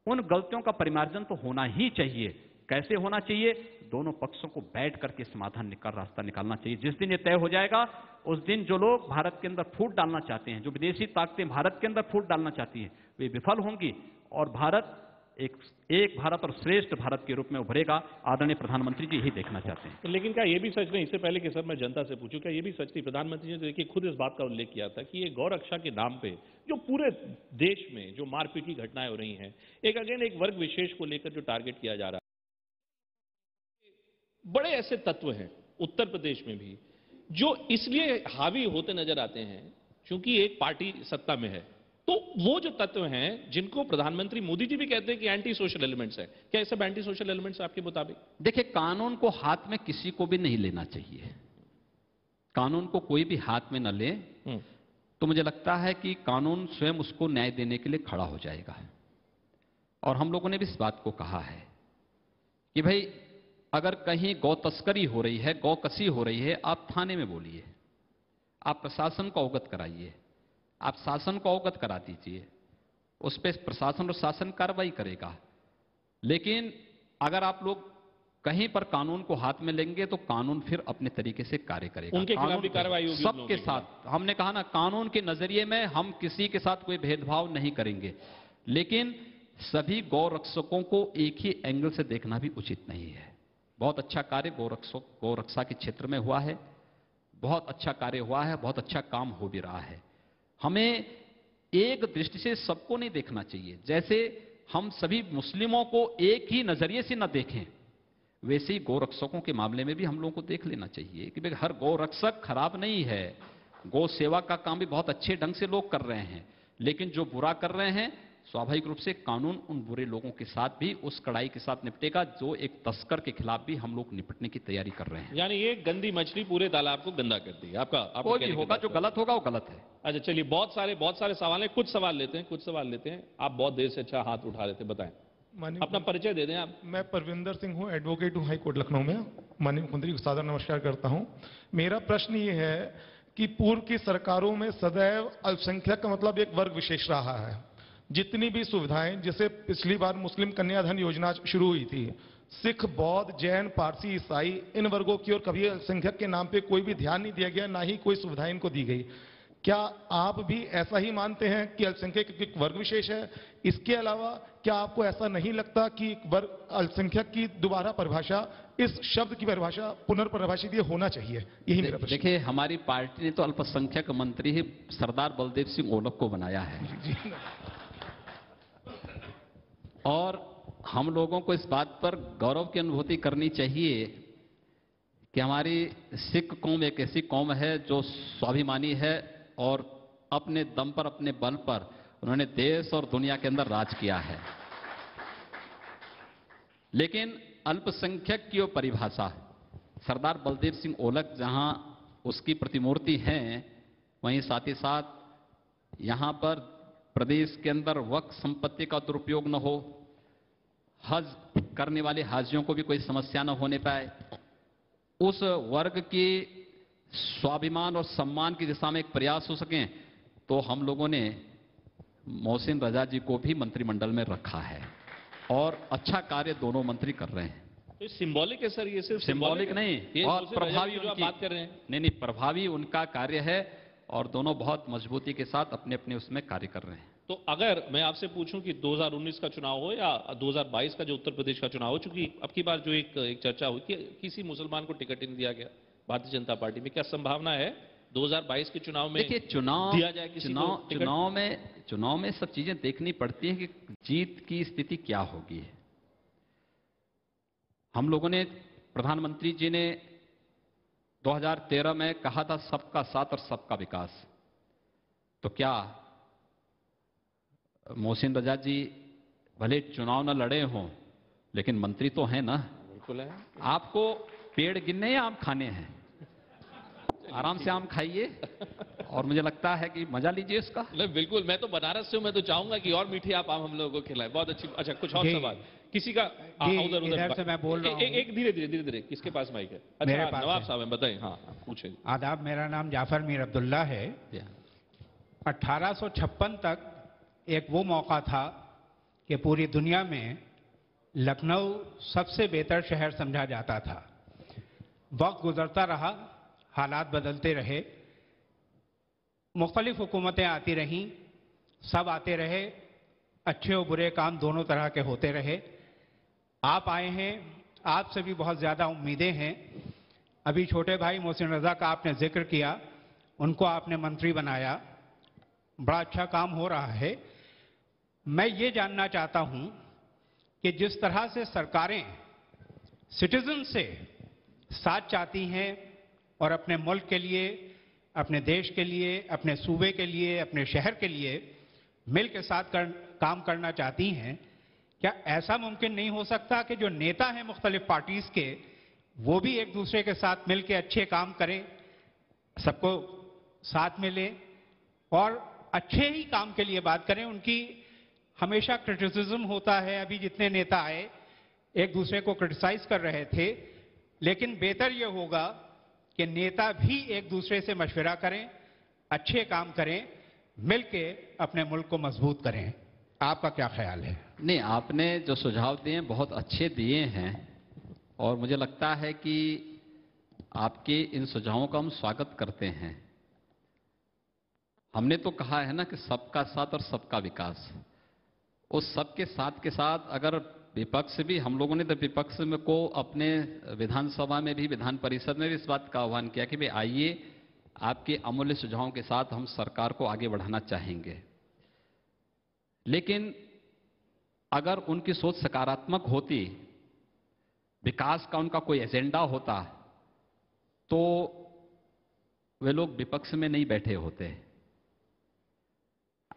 Speaker 1: उन गलतियों का परिमार्जन तो होना ही चाहिए। कैसे होना चाहिए? दोनों पक्षों को बैठ करके समाधान का रास्ता निकालना चाहिए। जिस दिन ये तय हो जाएगा, उस दिन जो लोग भारत के अंदर फूट डालना चाहते हैं, जो विदेशी ताकतें भारत के अंदर फूट डालना चाहती हैं, वे विफल होंगी और भारत एक भारत और श्रेष्ठ भारत के रूप में उभरेगा। आदरणीय प्रधानमंत्री जी यही देखना चाहते हैं।
Speaker 2: लेकिन क्या ये भी सच नहीं, इससे पहले कि सर मैं जनता से पूछूं, क्या ये भी सच नहीं, प्रधानमंत्री जी ने देखिए खुद इस बात का उल्लेख किया था कि ये गौ रक्षा के नाम पे जो पूरे देश में जो मारपीट की घटनाएं हो रही हैं, एक वर्ग विशेष को लेकर जो टारगेट किया जा रहा है, बड़े ऐसे तत्व हैं उत्तर प्रदेश में भी जो इसलिए हावी होते नजर आते हैं क्योंकि एक पार्टी सत्ता में है। तो वो जो तत्व हैं जिनको प्रधानमंत्री मोदी जी भी कहते हैं कि एंटी सोशल एलिमेंट्स है, क्या ये सब एंटी सोशल एलिमेंट्स आपके मुताबिक?
Speaker 1: देखिए, कानून को हाथ में किसी को भी नहीं लेना चाहिए। कानून को कोई भी हाथ में न ले तो मुझे लगता है कि कानून स्वयं उसको न्याय देने के लिए खड़ा हो जाएगा। और हम लोगों ने भी इस बात को कहा है कि भाई अगर कहीं गौ तस्करी हो रही है, गौ कसी हो रही है, आप थाने में बोलिए, आप प्रशासन को अवगत कराइए, आप शासन को अवगत करा दीजिए, उस पर प्रशासन और शासन कार्रवाई करेगा। लेकिन अगर आप लोग कहीं पर कानून को हाथ में लेंगे तो कानून फिर अपने तरीके से कार्य करेगा।
Speaker 2: उनके खिलाफ भी कार्रवाई होगी
Speaker 1: सबके साथ। हमने कहा ना, कानून के नजरिए में हम किसी के साथ कोई भेदभाव नहीं करेंगे, लेकिन सभी गौ रक्षकों को एक ही एंगल से देखना भी उचित नहीं है। बहुत अच्छा कार्य गौ रक्षा के क्षेत्र में हुआ है, बहुत अच्छा कार्य हुआ है, बहुत अच्छा काम हो भी रहा है। हमें एक दृष्टि से सबको नहीं देखना चाहिए। जैसे हम सभी मुस्लिमों को एक ही नजरिए से न देखें, वैसे ही गौरक्षकों के मामले में भी हम लोगों को देख लेना चाहिए कि भाई हर गौरक्षक खराब नहीं है। गौ सेवा का काम भी बहुत अच्छे ढंग से लोग कर रहे हैं, लेकिन जो बुरा कर रहे हैं, स्वाभाविक रूप से कानून उन बुरे लोगों के साथ भी उस कड़ाई के साथ निपटेगा जो एक तस्कर के खिलाफ भी हम लोग निपटने की तैयारी कर रहे हैं।
Speaker 2: यानी ये गंदी मछली पूरे तालाब को गंदा करती है। आपका
Speaker 1: कोई भी होगा जो गलत होगा वो गलत है।
Speaker 2: अच्छा चलिए, बहुत सारे सवाल हैं, कुछ सवाल लेते हैं। आप बहुत देर से अच्छा हाथ उठा रहे थे, बताएं अपना परिचय दे दें आप।
Speaker 4: मैं परविंदर सिंह हूं, एडवोकेट हूं हाई कोर्ट लखनऊ में। माननीय मुख्यमंत्री को सादर नमस्कार करता हूं। मेरा प्रश्न ये है कि पूर्व की सरकारों में सदैव अल्पसंख्यक का मतलब एक वर्ग विशेष रहा है। जितनी भी सुविधाएं, जैसे पिछली बार मुस्लिम कन्याधन योजना शुरू हुई थी, सिख, बौद्ध, जैन, पारसी, ईसाई, इन वर्गों की ओर कभी अल्पसंख्यक के नाम पे कोई भी ध्यान नहीं दिया गया, ना ही कोई सुविधाएं इनको दी गई। क्या आप भी ऐसा ही मानते हैं कि अल्पसंख्यक एक वर्ग विशेष है? इसके अलावा क्या आपको ऐसा नहीं लगता कि वर्ग अल्पसंख्यक की दोबारा परिभाषा, इस शब्द की परिभाषा पुनर्परिभाषित होना चाहिए? यही मेरा प्रश्न।
Speaker 1: देखिए, हमारी पार्टी ने तो अल्पसंख्यक मंत्री ही सरदार बलदेव सिंह ओलख को बनाया है।
Speaker 5: और हम लोगों को इस बात पर गौरव की अनुभूति करनी चाहिए कि हमारी सिख कौम एक ऐसी कौम है जो स्वाभिमानी है और अपने दम पर, अपने बल पर उन्होंने देश और दुनिया के अंदर राज किया है। लेकिन अल्पसंख्यक की वो परिभाषा, सरदार बलदेव सिंह ओलक जहां उसकी प्रतिमूर्ति है, वहीं साथ ही साथ यहां पर प्रदेश के अंदर वक्फ संपत्ति का दुरुपयोग न हो, हज करने वाले हाजियों को भी कोई समस्या न होने पाए, उस वर्ग की स्वाभिमान और सम्मान की दिशा में एक प्रयास हो सके, तो हम लोगों ने मोहसिन रजा जी को भी मंत्रिमंडल में रखा है और अच्छा कार्य दोनों मंत्री कर रहे हैं।
Speaker 2: तो सिंबॉलिक है सर, ये सिर्फ
Speaker 5: सिंबॉलिक नहीं,
Speaker 2: ये
Speaker 5: बहुत
Speaker 2: मोहसिन रजा
Speaker 5: प्रभावी
Speaker 2: की जो आप
Speaker 5: उनकी
Speaker 2: बात कर रहे हैं।
Speaker 5: नहीं, प्रभावी उनका कार्य है और दोनों बहुत मजबूती के साथ अपने अपने उसमें कार्य कर रहे हैं।
Speaker 2: तो अगर मैं आपसे पूछूं कि 2019 का चुनाव हो या 2022 का जो उत्तर प्रदेश का चुनाव हो, चूंकि अब की बार जो एक चर्चा हुई कि किसी मुसलमान को टिकट नहीं दिया गया भारतीय जनता पार्टी में, क्या संभावना है 2022 के चुनाव में
Speaker 5: देखिए, चुनाव
Speaker 2: दिया जाए किसी को टिकट?
Speaker 5: चुनाव में सब चीजें देखनी पड़ती हैं कि जीत की स्थिति क्या होगी। हम लोगों ने, प्रधानमंत्री जी ने 2013 में कहा था सबका साथ और सबका विकास, तो क्या मोहसिन रजा जी भले चुनाव न लड़े हों लेकिन मंत्री तो हैं ना?
Speaker 2: बिल्कुल है।
Speaker 5: आपको पेड़ गिनने या आम खाने हैं? आराम से आम खाइए और मुझे लगता है कि मजा लीजिए इसका।
Speaker 2: नहीं, बिल्कुल, मैं तो बनारस से हूं, मैं तो चाहूंगा कि और मीठे आप आम हम लोगों को खिलाएं। बहुत अच्छी। अच्छा, कुछ और सवाल किसी का? उधर
Speaker 6: इधर से मैं बोल रहा हूं।
Speaker 2: एक धीरे धीरे किसके पास माइक है?
Speaker 6: मेरे
Speaker 2: अच्छा,
Speaker 6: पास
Speaker 2: नवाब
Speaker 6: है।
Speaker 2: साहब हैं, बताइए। हाँ, पूछे।
Speaker 6: आदाब, मेरा नाम जाफर मीर अब्दुल्ला है। 1856 तक एक वो मौका था कि पूरी दुनिया में लखनऊ सबसे बेहतर शहर समझा जाता था। वक्त गुजरता रहा, हालात बदलते रहे, मुख्तलिफ हुकूमतें आती रहीं, सब आते रहे, अच्छे और बुरे काम दोनों तरह के होते रहे। आप आए हैं, आपसे भी बहुत ज़्यादा उम्मीदें हैं। अभी छोटे भाई मोहसिन रजा का आपने जिक्र किया, उनको आपने मंत्री बनाया, बड़ा अच्छा काम हो रहा है। मैं ये जानना चाहता हूं कि जिस तरह से सरकारें सिटीजन से साथ चाहती हैं और अपने मुल्क के लिए, अपने देश के लिए, अपने सूबे के लिए, अपने शहर के लिए मिल के साथ काम करना चाहती हैं, क्या ऐसा मुमकिन नहीं हो सकता कि जो नेता हैं मुख्तलिफ पार्टीज के, वो भी एक दूसरे के साथ मिल के अच्छे काम करें, सबको साथ में लें और अच्छे ही काम के लिए बात करें? उनकी हमेशा क्रिटिसिज्म होता है। अभी जितने नेता आए एक दूसरे को क्रिटिसाइज कर रहे थे, लेकिन बेहतर यह होगा कि नेता भी एक दूसरे से मशवरा करें, अच्छे काम करें, मिलके अपने मुल्क को मजबूत करें। आपका क्या ख्याल है?
Speaker 5: नहीं, आपने जो सुझाव दिए हैं बहुत अच्छे दिए हैं और मुझे लगता है कि आपके इन सुझावों का हम स्वागत करते हैं। हमने तो कहा है ना कि सबका साथ और सबका विकास। उस सबके साथ के साथ अगर विपक्ष भी, हम लोगों ने तो विपक्ष में को अपने विधानसभा में भी, विधान परिषद में भी इस बात का आह्वान किया कि भाई आइए, आपके अमूल्य सुझावों के साथ हम सरकार को आगे बढ़ाना चाहेंगे। लेकिन अगर उनकी सोच सकारात्मक होती, विकास का उनका कोई एजेंडा होता, तो वे लोग विपक्ष में नहीं बैठे होते।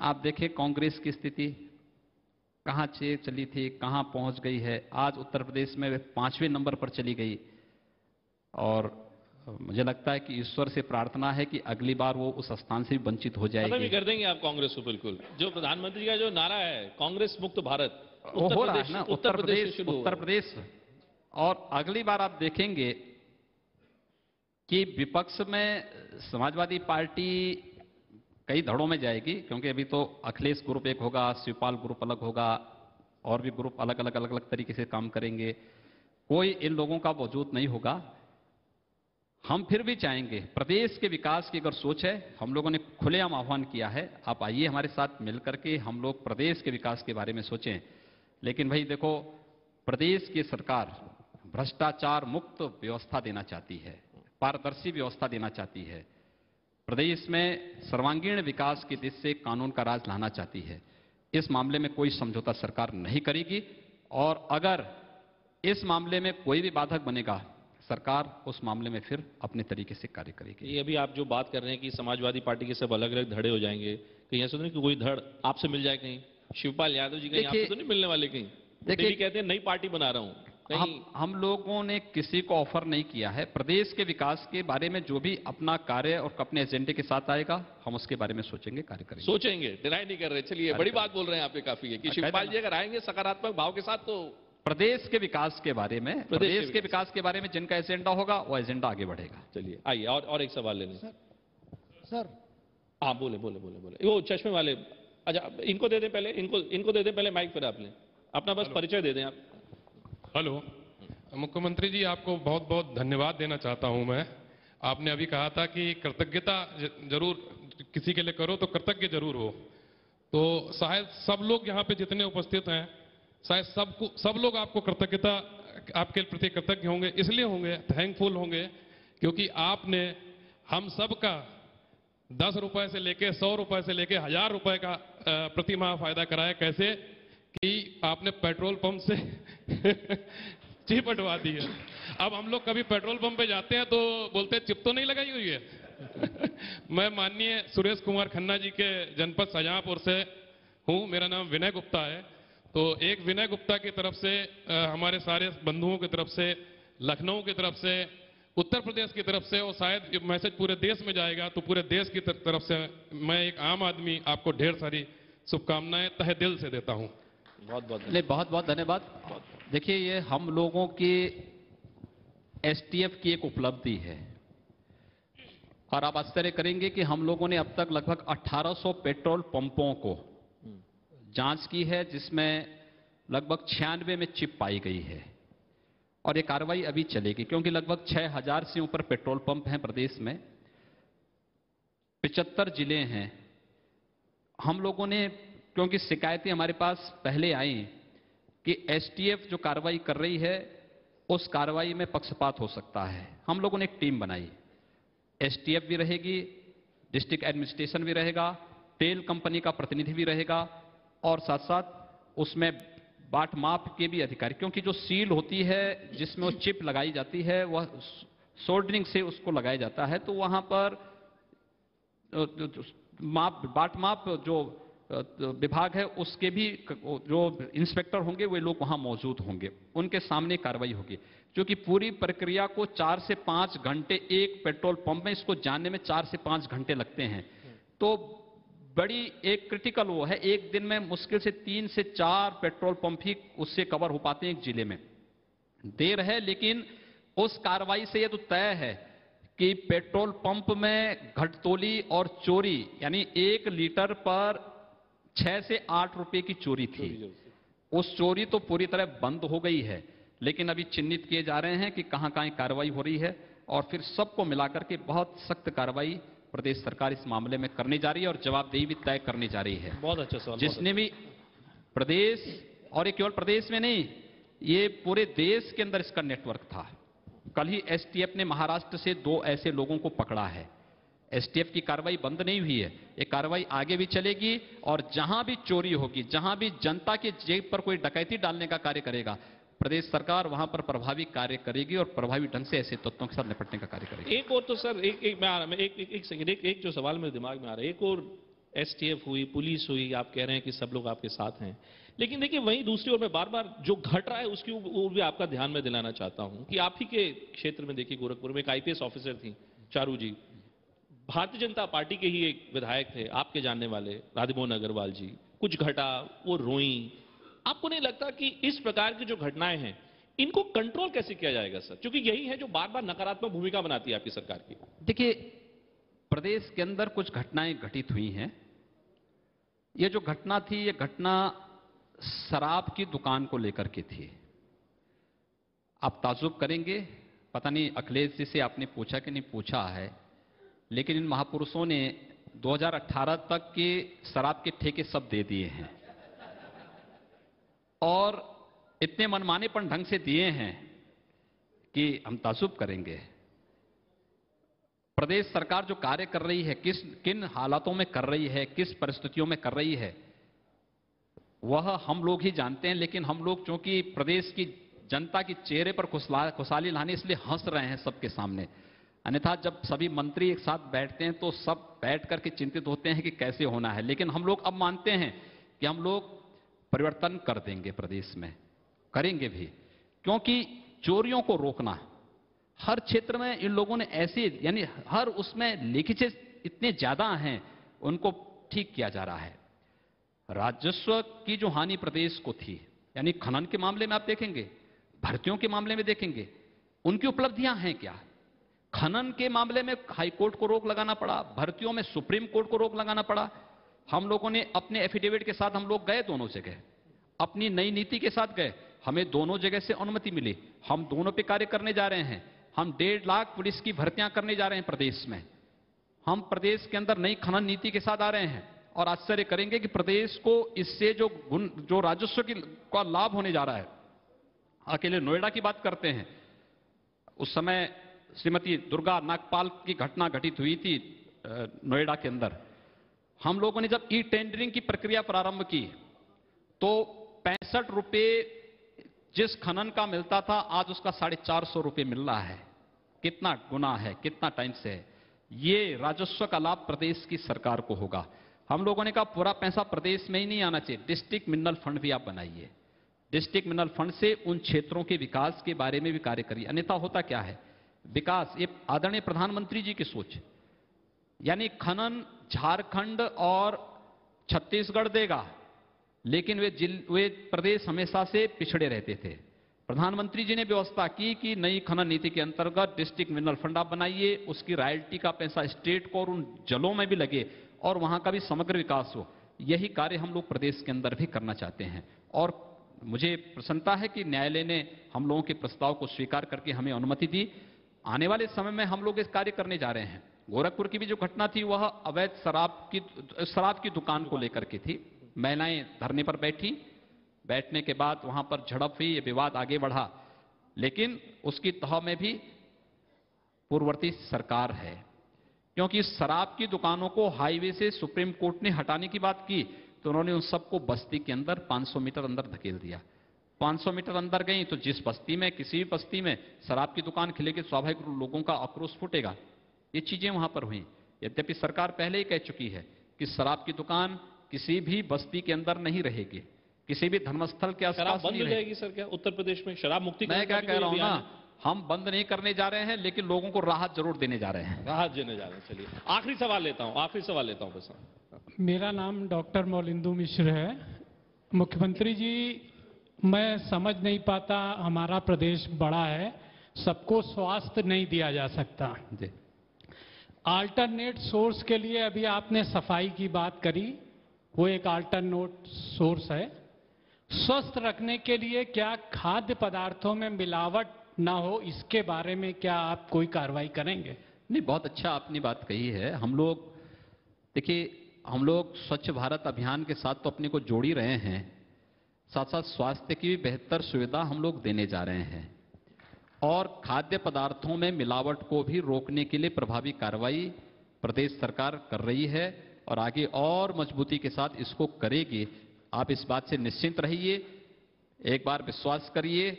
Speaker 5: आप देखें कांग्रेस की स्थिति कहां से चली थी, कहां पहुंच गई है। आज उत्तर प्रदेश में वे 5वें नंबर पर चली गई और मुझे लगता है कि ईश्वर से प्रार्थना है कि अगली बार वो उस स्थान से भी वंचित हो
Speaker 2: खत्म ही
Speaker 5: जाएगी।
Speaker 2: कर देंगे आप कांग्रेस को। बिल्कुल, जो प्रधानमंत्री का जो नारा है कांग्रेस मुक्त भारत,
Speaker 5: वो हो रहा है ना उत्तर
Speaker 2: उत्तर
Speaker 5: प्रदेश। और अगली बार आप देखेंगे कि विपक्ष में समाजवादी पार्टी कई धड़ों में जाएगी, क्योंकि अभी तो अखिलेश ग्रुप एक होगा, शिवपाल ग्रुप अलग होगा और भी ग्रुप अलग अलग तरीके से काम करेंगे। कोई इन लोगों का वजूद नहीं होगा। हम फिर भी चाहेंगे, प्रदेश के विकास की अगर सोच है, हम लोगों ने खुलेआम आह्वान किया है, आप आइए हमारे साथ मिलकर के हम लोग प्रदेश के विकास के बारे में सोचें। लेकिन भाई देखो, प्रदेश की सरकार भ्रष्टाचार मुक्त व्यवस्था देना चाहती है, पारदर्शी व्यवस्था देना चाहती है, प्रदेश में सर्वांगीण विकास की दिशा से कानून का राज लाना चाहती है। इस मामले में कोई समझौता सरकार नहीं करेगी और अगर इस मामले में कोई भी बाधक बनेगा सरकार उस मामले में फिर अपने तरीके से कार्य करेगी।
Speaker 2: ये अभी आप जो बात कर रहे हैं कि समाजवादी पार्टी के सब अलग अलग धड़े हो जाएंगे, कहीं ऐसा तो नहीं कि कोई धड़ आपसे मिल जाए, कहीं शिवपाल यादव जी कहीं आपसे तो नहीं मिलने वाले, कहीं देखिए कहते हैं नई पार्टी बना रहा हूं कहीं।
Speaker 5: हम लोगों ने किसी को ऑफर नहीं किया है। प्रदेश के विकास के बारे में जो भी अपना कार्य और अपने एजेंडे के साथ आएगा हम उसके बारे में सोचेंगे, कार्य करेंगे।
Speaker 2: सोचेंगे, डिनाई नहीं कर रहे। चलिए, बड़ी बात बोल रहे हैं आप पे, काफी है कि शिवपाल जी अगर आएंगे सकारात्मक भाव के साथ तो
Speaker 5: प्रदेश के विकास के बारे में, प्रदेश के विकास के बारे में जिनका एजेंडा होगा वो एजेंडा आगे बढ़ेगा।
Speaker 2: चलिए आइए और एक सवाल लेने
Speaker 7: सर।
Speaker 2: हाँ बोले बोले बोले बोले वो चश्मे वाले, अच्छा इनको दे दें पहले, इनको दे दें पहले माइक, फिर आप लें अपना बस परिचय दे दें आप।
Speaker 8: हेलो मुख्यमंत्री जी, आपको बहुत बहुत धन्यवाद देना चाहता हूं मैं। आपने अभी कहा था कि कृतज्ञता जरूर किसी के लिए करो तो कृतज्ञ जरूर हो, तो शायद सब लोग यहाँ पे जितने उपस्थित हैं शायद सब लोग आपको कृतज्ञता, आपके प्रति कृतज्ञ होंगे, इसलिए होंगे, थैंकफुल होंगे क्योंकि आपने हम सब का 10 रुपए से लेके 100 रुपए से लेके 1000 रुपए का प्रति माह फायदा कराया। कैसे कि आपने पेट्रोल पंप से चिप हटवा दी है। अब हम लोग कभी पेट्रोल पंप पे जाते हैं तो बोलते हैं चिप तो नहीं लगाई हुई है। मैं माननीय सुरेश कुमार खन्ना जी के जनपद शाहजहांपुर से हूं, मेरा नाम विनय गुप्ता है। तो एक विनय गुप्ता की तरफ से हमारे सारे बंधुओं की तरफ से, लखनऊ की तरफ से, उत्तर प्रदेश की तरफ से और शायद ये मैसेज पूरे देश में जाएगा तो पूरे देश की तरफ से मैं एक आम आदमी आपको ढेर सारी शुभकामनाएं तहे दिल से देता हूं।
Speaker 5: बहुत बहुत धन्यवाद। देखिए, ये हम लोगों की एसटीएफ की एक उपलब्धि है और आप आश्चर्य करेंगे कि हम लोगों ने अब तक लगभग 1800 पेट्रोल पंपों को जांच की है जिसमें लगभग 96 में चिप पाई गई है और ये कार्रवाई अभी चलेगी क्योंकि लगभग 6000 से ऊपर पेट्रोल पंप हैं प्रदेश में, 75 जिले हैं। हम लोगों ने, क्योंकि शिकायतें हमारे पास पहले आई कि एसटीएफ जो कार्रवाई कर रही है उस कार्रवाई में पक्षपात हो सकता है, हम लोगों ने एक टीम बनाई। एसटीएफ भी रहेगी, डिस्ट्रिक्ट एडमिनिस्ट्रेशन भी रहेगा, तेल कंपनी का प्रतिनिधि भी रहेगा और साथ साथ उसमें बाट माप के भी अधिकारी, क्योंकि जो सील होती है जिसमें वो चिप लगाई जाती है वह सोल्डरिंग से उसको लगाया जाता है, तो वहां पर बाट माप जो विभाग है उसके भी जो इंस्पेक्टर होंगे वे लोग वहां मौजूद होंगे, उनके सामने कार्रवाई होगी। क्योंकि पूरी प्रक्रिया को 4 से 5 घंटे एक पेट्रोल पंप में, इसको जानने में 4 से 5 घंटे लगते हैं, तो बड़ी एक क्रिटिकल वो है। एक दिन में मुश्किल से 3 से 4 पेट्रोल पंप ही उससे कवर हो पाते हैं एक जिले में। देर है लेकिन उस कार्रवाई से ये तो तय है कि पेट्रोल पंप में घटतोली और चोरी, यानी 1 लीटर पर 6 से 8 रुपए की चोरी थी, उस चोरी तो पूरी तरह बंद हो गई है, लेकिन अभी चिन्हित किए जा रहे हैं कि कहां कहां कार्रवाई हो रही है और फिर सबको मिलाकर के बहुत सख्त कार्रवाई प्रदेश सरकार इस मामले में करने जा रही है और जवाबदेही भी तय करने जा रही है।
Speaker 2: बहुत अच्छा सवाल।
Speaker 5: जिसने भी प्रदेश, और ये केवल प्रदेश में नहीं, ये पूरे देश के अंदर इसका नेटवर्क था। कल ही एसटीएफ ने महाराष्ट्र से 2 ऐसे लोगों को पकड़ा है। एसटीएफ की कार्रवाई बंद नहीं हुई है, ये कार्रवाई आगे भी चलेगी और जहां भी चोरी होगी, जहां भी जनता के जेब पर कोई डकैती डालने का कार्य करेगा, प्रदेश सरकार वहां पर प्रभावी कार्य करेगी और प्रभावी ढंग से ऐसे तत्वों के साथ निपटने का कार्य करेगी।
Speaker 2: एक और तो सर एक जो सवाल मेरे दिमाग में आ रहा है, एक और एसटीएफ हुई, पुलिस हुई, आप कह रहे हैं कि सब लोग आपके साथ हैं, लेकिन देखिए वहीं दूसरी ओर मैं बार बार जो घट रहा है उसकी ओर भी आपका ध्यान में दिलाना चाहता हूं कि आप ही के क्षेत्र में देखिए गोरखपुर में एक आईपीएस ऑफिसर थी चारू जी, भारतीय जनता पार्टी के ही एक विधायक थे आपके जानने वाले राधामोहन अग्रवाल जी, कुछ घटा वो रोई। आपको नहीं लगता कि इस प्रकार की जो घटनाएं हैं इनको कंट्रोल कैसे किया जाएगा सर, क्योंकि यही है जो बार बार नकारात्मक भूमिका बनाती है आपकी सरकार की।
Speaker 5: देखिए, प्रदेश के अंदर कुछ घटनाएं घटित हुई हैं। ये जो घटना थी, ये घटना शराब की दुकान को लेकर के थी। आप ताज्जुब करेंगे, पता नहीं अखिलेश जी से आपने पूछा कि नहीं पूछा है, लेकिन इन महापुरुषों ने 2018 तक के शराब के ठेके सब दे दिए हैं और इतने मनमानेपन ढंग से दिए हैं कि हम ताज्जुब करेंगे। प्रदेश सरकार जो कार्य कर रही है, किन हालातों में कर रही है, किस परिस्थितियों में कर रही है, वह हम लोग ही जानते हैं, लेकिन हम लोग चूंकि प्रदेश की जनता की चेहरे पर खुशहाली लाने इसलिए हंस रहे हैं सबके सामने। अन्यथा जब सभी मंत्री एक साथ बैठते हैं तो सब बैठ करके चिंतित होते हैं कि कैसे होना है। लेकिन हम लोग अब मानते हैं कि हम लोग परिवर्तन कर देंगे, प्रदेश में करेंगे भी, क्योंकि चोरियों को रोकना हर क्षेत्र में इन लोगों ने ऐसे, यानी हर उसमें लीकेजेस इतने ज्यादा हैं, उनको ठीक किया जा रहा है। राजस्व की जो हानि प्रदेश को थी, यानी खनन के मामले में आप देखेंगे, भर्तियों के मामले में देखेंगे, उनकी उपलब्धियां हैं क्या। खनन के मामले में हाईकोर्ट को रोक लगाना पड़ा, भर्तियों में सुप्रीम कोर्ट को रोक लगाना पड़ा। हम लोगों ने अपने एफिडेविट के साथ हम लोग गए दोनों जगह, अपनी नई नीति के साथ गए, हमें दोनों जगह से अनुमति मिली, हम दोनों पे कार्य करने जा रहे हैं। हम 1.5 लाख पुलिस की भर्तियां करने जा रहे हैं प्रदेश में। हम प्रदेश के अंदर नई खनन नीति के साथ आ रहे हैं और आश्चर्य करेंगे कि प्रदेश को इससे जो राजस्व का लाभ होने जा रहा है। अकेले नोएडा की बात करते हैं, उस समय श्रीमती दुर्गा नागपाल की घटना घटित हुई थी नोएडा के अंदर। हम लोगों ने जब ई टेंडरिंग की प्रक्रिया प्रारंभ की तो 65 रुपए जिस खनन का मिलता था, आज उसका 450 रुपए मिल रहा है। कितना गुना है, कितना टाइम से है। ये राजस्व का लाभ प्रदेश की सरकार को होगा। हम लोगों ने कहा पूरा पैसा प्रदेश में ही नहीं आना चाहिए, डिस्ट्रिक्ट मिनरल फंड भी आप बनाइए। डिस्ट्रिक्ट मिनरल फंड से उन क्षेत्रों के विकास के बारे में भी कार्य करिए। अन्यथा होता क्या है, विकास, ये आदरणीय प्रधानमंत्री जी की सोच, यानी खनन झारखंड और छत्तीसगढ़ देगा, लेकिन वे प्रदेश हमेशा से पिछड़े रहते थे। प्रधानमंत्री जी ने व्यवस्था की कि नई खनन नीति के अंतर्गत डिस्ट्रिक्ट मिनरल फंड आप बनाइए, उसकी रॉयल्टी का पैसा स्टेट को और उन जलों में भी लगे और वहां का भी समग्र विकास हो। यही कार्य हम लोग प्रदेश के अंदर भी करना चाहते हैं और मुझे प्रसन्नता है कि न्यायालय ने हम लोगों के प्रस्ताव को स्वीकार करके हमें अनुमति दी। आने वाले समय में हम लोग इस कार्य करने जा रहे हैं। गोरखपुर की भी जो घटना थी वह अवैध शराब की दुकान को लेकर के थी। महिलाएं धरने पर बैठी, बैठने के बाद वहां पर झड़प हुई, ये विवाद आगे बढ़ा, लेकिन उसकी तह में भी पूर्ववर्ती सरकार है, क्योंकि शराब की दुकानों को हाईवे से सुप्रीम कोर्ट ने हटाने की बात की तो उन्होंने उन सबको बस्ती के अंदर 500 मीटर अंदर धकेल दिया। 500 मीटर अंदर गई तो जिस बस्ती में, किसी भी बस्ती में शराब की दुकान खुलेगी, स्वाभाविक लोगों का आक्रोश फूटेगा। ये चीजें वहां पर हुई। यद्यपि सरकार पहले ही कह चुकी है कि शराब की दुकान किसी भी बस्ती के अंदर नहीं रहेगी, किसी भी धर्मस्थल के आसपास
Speaker 2: बंद हो जाएगी। सर क्या उत्तर प्रदेश में शराब मुक्ति?
Speaker 5: मैं क्या कह रहा हूं ना, हम बंद नहीं करने जा रहे हैं, लेकिन लोगों को राहत जरूर देने जा रहे हैं।
Speaker 2: राहत देने जा रहे हैं। चलिए आखिरी सवाल लेता हूं बस।
Speaker 7: मेरा नाम डॉक्टर मौलिंदु मिश्र है। मुख्यमंत्री जी, मैं समझ नहीं पाता, हमारा प्रदेश बड़ा है, सबको स्वास्थ्य नहीं दिया जा सकता।
Speaker 5: जी।
Speaker 7: अल्टरनेट सोर्स के लिए अभी आपने सफाई की बात करी, वो एक अल्टरनेट सोर्स है। स्वस्थ रखने के लिए क्या खाद्य पदार्थों में मिलावट ना हो, इसके बारे में क्या आप कोई कार्रवाई करेंगे?
Speaker 5: नहीं, बहुत अच्छा आपने बात कही है। हम लोग देखिए, हम लोग स्वच्छ भारत अभियान के साथ तो अपने को जोड़ ही रहे हैं, साथ साथ स्वास्थ्य की भी बेहतर सुविधा हम लोग देने जा रहे हैं और खाद्य पदार्थों में मिलावट को भी रोकने के लिए प्रभावी कार्रवाई प्रदेश सरकार कर रही है और आगे और मजबूती के साथ इसको करेगी। आप इस बात से निश्चिंत रहिए, एक बार विश्वास करिए,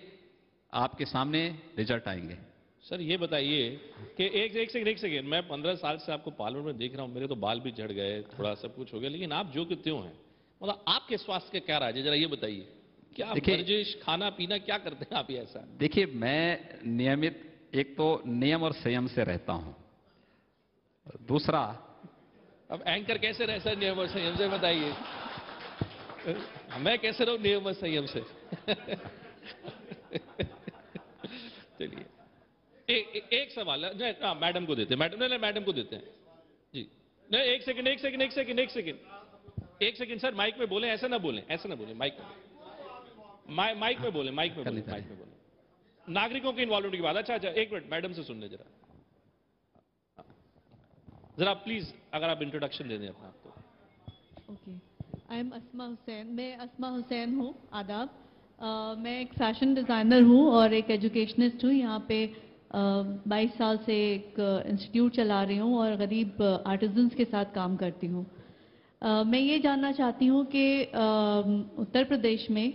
Speaker 5: आपके सामने रिजल्ट आएंगे।
Speaker 2: सर ये बताइए कि एक सेकंड, मैं 15 साल से आपको पार्लियामेंट में देख रहा हूं, मेरे तो बाल भी झड़ गए, थोड़ा सब कुछ हो गया, लेकिन आप जो कि त्यों हैं, मतलब आपके स्वास्थ्य का क्या राज है, जरा ये बताइए। क्या वर्जिश, खाना पीना क्या करते हैं आप? ये ऐसा
Speaker 5: देखिए, मैं नियमित, एक तो नियम और संयम से रहता हूं, दूसरा,
Speaker 2: अब एंकर कैसे रह सर नियम और संयम से, बताइए। मैं कैसे रहूं नियम और संयम से? चलिए एक सवाल है, मैडम को देते हैं, मैडम को देते हैं जी। नहीं, एक सेकंड सर, माइक में बोले, ऐसे ना बोले, माइक में बोले। नागरिकों के इन्वॉल्वमेंट की बात। अच्छा, एक मिनट, मैडम से सुनने जरा प्लीज, अगर आप इंट्रोडक्शन दे दें अपना।
Speaker 9: ओके, आई एम अस्मा हुसैन, मैं अस्मा हुसैन हूँ, आदाब। मैं एक फैशन डिज़ाइनर हूँ और एक एजुकेशनिस्ट हूँ। यहाँ पे 22 साल से एक इंस्टीट्यूट चला रही हूँ और गरीब आर्टिजन्स के साथ काम करती हूँ। मैं ये जानना चाहती हूँ कि उत्तर प्रदेश में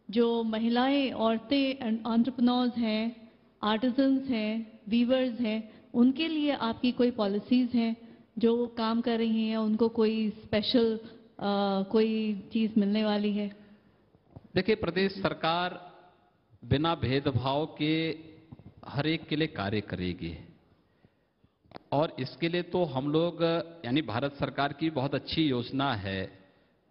Speaker 9: जो महिलाएं, औरतें, एंटरप्रेन्योर्स हैं, आर्टिजन्स हैं, वीवर्स हैं, उनके लिए आपकी कोई पॉलिसीज़ हैं जो काम कर रही हैं, उनको कोई स्पेशल कोई चीज़ मिलने वाली है?
Speaker 5: देखिए, प्रदेश सरकार बिना भेदभाव के हर एक के लिए कार्य करेगी और इसके लिए तो हम लोग यानी भारत सरकार की बहुत अच्छी योजना है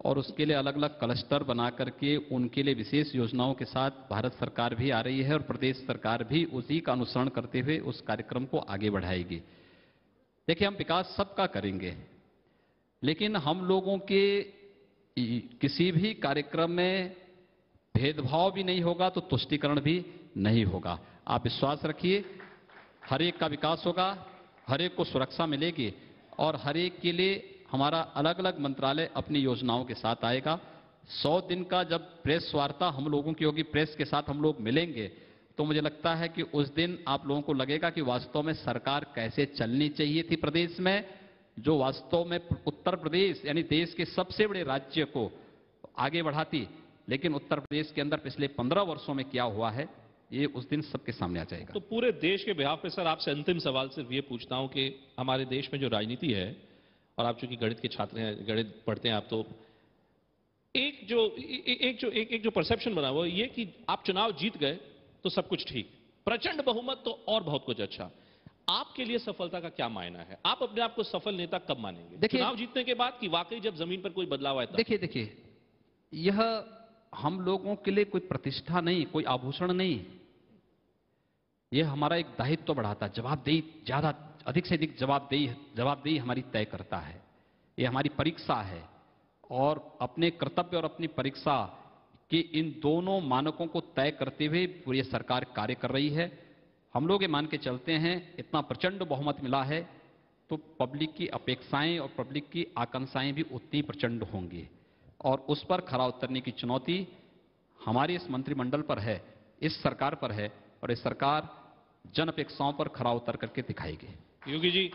Speaker 5: और उसके लिए अलग अलग क्लस्टर बना करके उनके लिए विशेष योजनाओं के साथ भारत सरकार भी आ रही है और प्रदेश सरकार भी उसी का अनुसरण करते हुए उस कार्यक्रम को आगे बढ़ाएगी। देखिए, हम विकास सबका करेंगे, लेकिन हम लोगों के किसी भी कार्यक्रम में भेदभाव भी नहीं होगा तो तुष्टीकरण भी नहीं होगा। आप विश्वास रखिए, हर एक का विकास होगा, हर एक को सुरक्षा मिलेगी और हर एक के लिए हमारा अलग अलग मंत्रालय अपनी योजनाओं के साथ आएगा। 100 दिन का जब प्रेस वार्ता हम लोगों की होगी, प्रेस के साथ हम लोग मिलेंगे, तो मुझे लगता है कि उस दिन आप लोगों को लगेगा कि वास्तव में सरकार कैसे चलनी चाहिए थी प्रदेश में, जो वास्तव में उत्तर प्रदेश यानी देश के सबसे बड़े राज्य को आगे बढ़ाती। लेकिन उत्तर प्रदेश के अंदर पिछले 15 वर्षों में क्या हुआ है, ये उस दिन सबके सामने आ जाएगा।
Speaker 2: तो पूरे देश के बिहाफ पे सर आपसे अंतिम सवाल सिर्फ ये पूछता हूं कि हमारे देश में जो राजनीति है, और आप चूंकि गणित के छात्र हैं, गणित पढ़ते हैं आप, तो एक जो परसेप्शन बना हुआ ये कि आप चुनाव जीत गए तो सब कुछ ठीक, प्रचंड बहुमत तो और बहुत कुछ अच्छा। आपके लिए सफलता का क्या मायना है? आप अपने आप को सफल नेता कब मानेंगे? चुनाव जीतने के बाद कि वाकई जब जमीन पर कोई बदलाव आए?
Speaker 5: देखिए, यह हम लोगों के लिए कोई प्रतिष्ठा नहीं, कोई आभूषण नहीं, यह हमारा एक दायित्व बढ़ाता है। जवाबदेही, ज्यादा अधिक से अधिक जवाबदेही हमारी तय करता है। यह हमारी परीक्षा है और अपने कर्तव्य और अपनी परीक्षा के इन दोनों मानकों को तय करते हुए पूरी सरकार कार्य कर रही है। हम लोग ये मान के चलते हैं, इतना प्रचंड बहुमत मिला है तो पब्लिक की अपेक्षाएं और पब्लिक की आकांक्षाएं भी उतनी प्रचंड होंगी और उस पर खरा उतरने की चुनौती हमारे इस मंत्रिमंडल पर है, इस सरकार पर है और इस सरकार जन अपेक्षाओं पर खरा उतर करके दिखाएगी।
Speaker 2: योगी जी,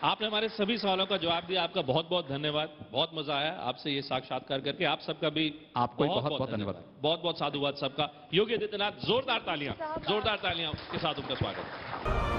Speaker 2: आपने हमारे सभी सवालों का जवाब दिया, आपका बहुत बहुत धन्यवाद। बहुत मजा आया आपसे ये साक्षात्कार करके। आप सबका भी
Speaker 5: आपको बहुत बहुत धन्यवाद।
Speaker 2: बहुत बहुत साधुवाद सबका। योगी आदित्यनाथ, जोरदार तालियां के साथ उनका स्वागत।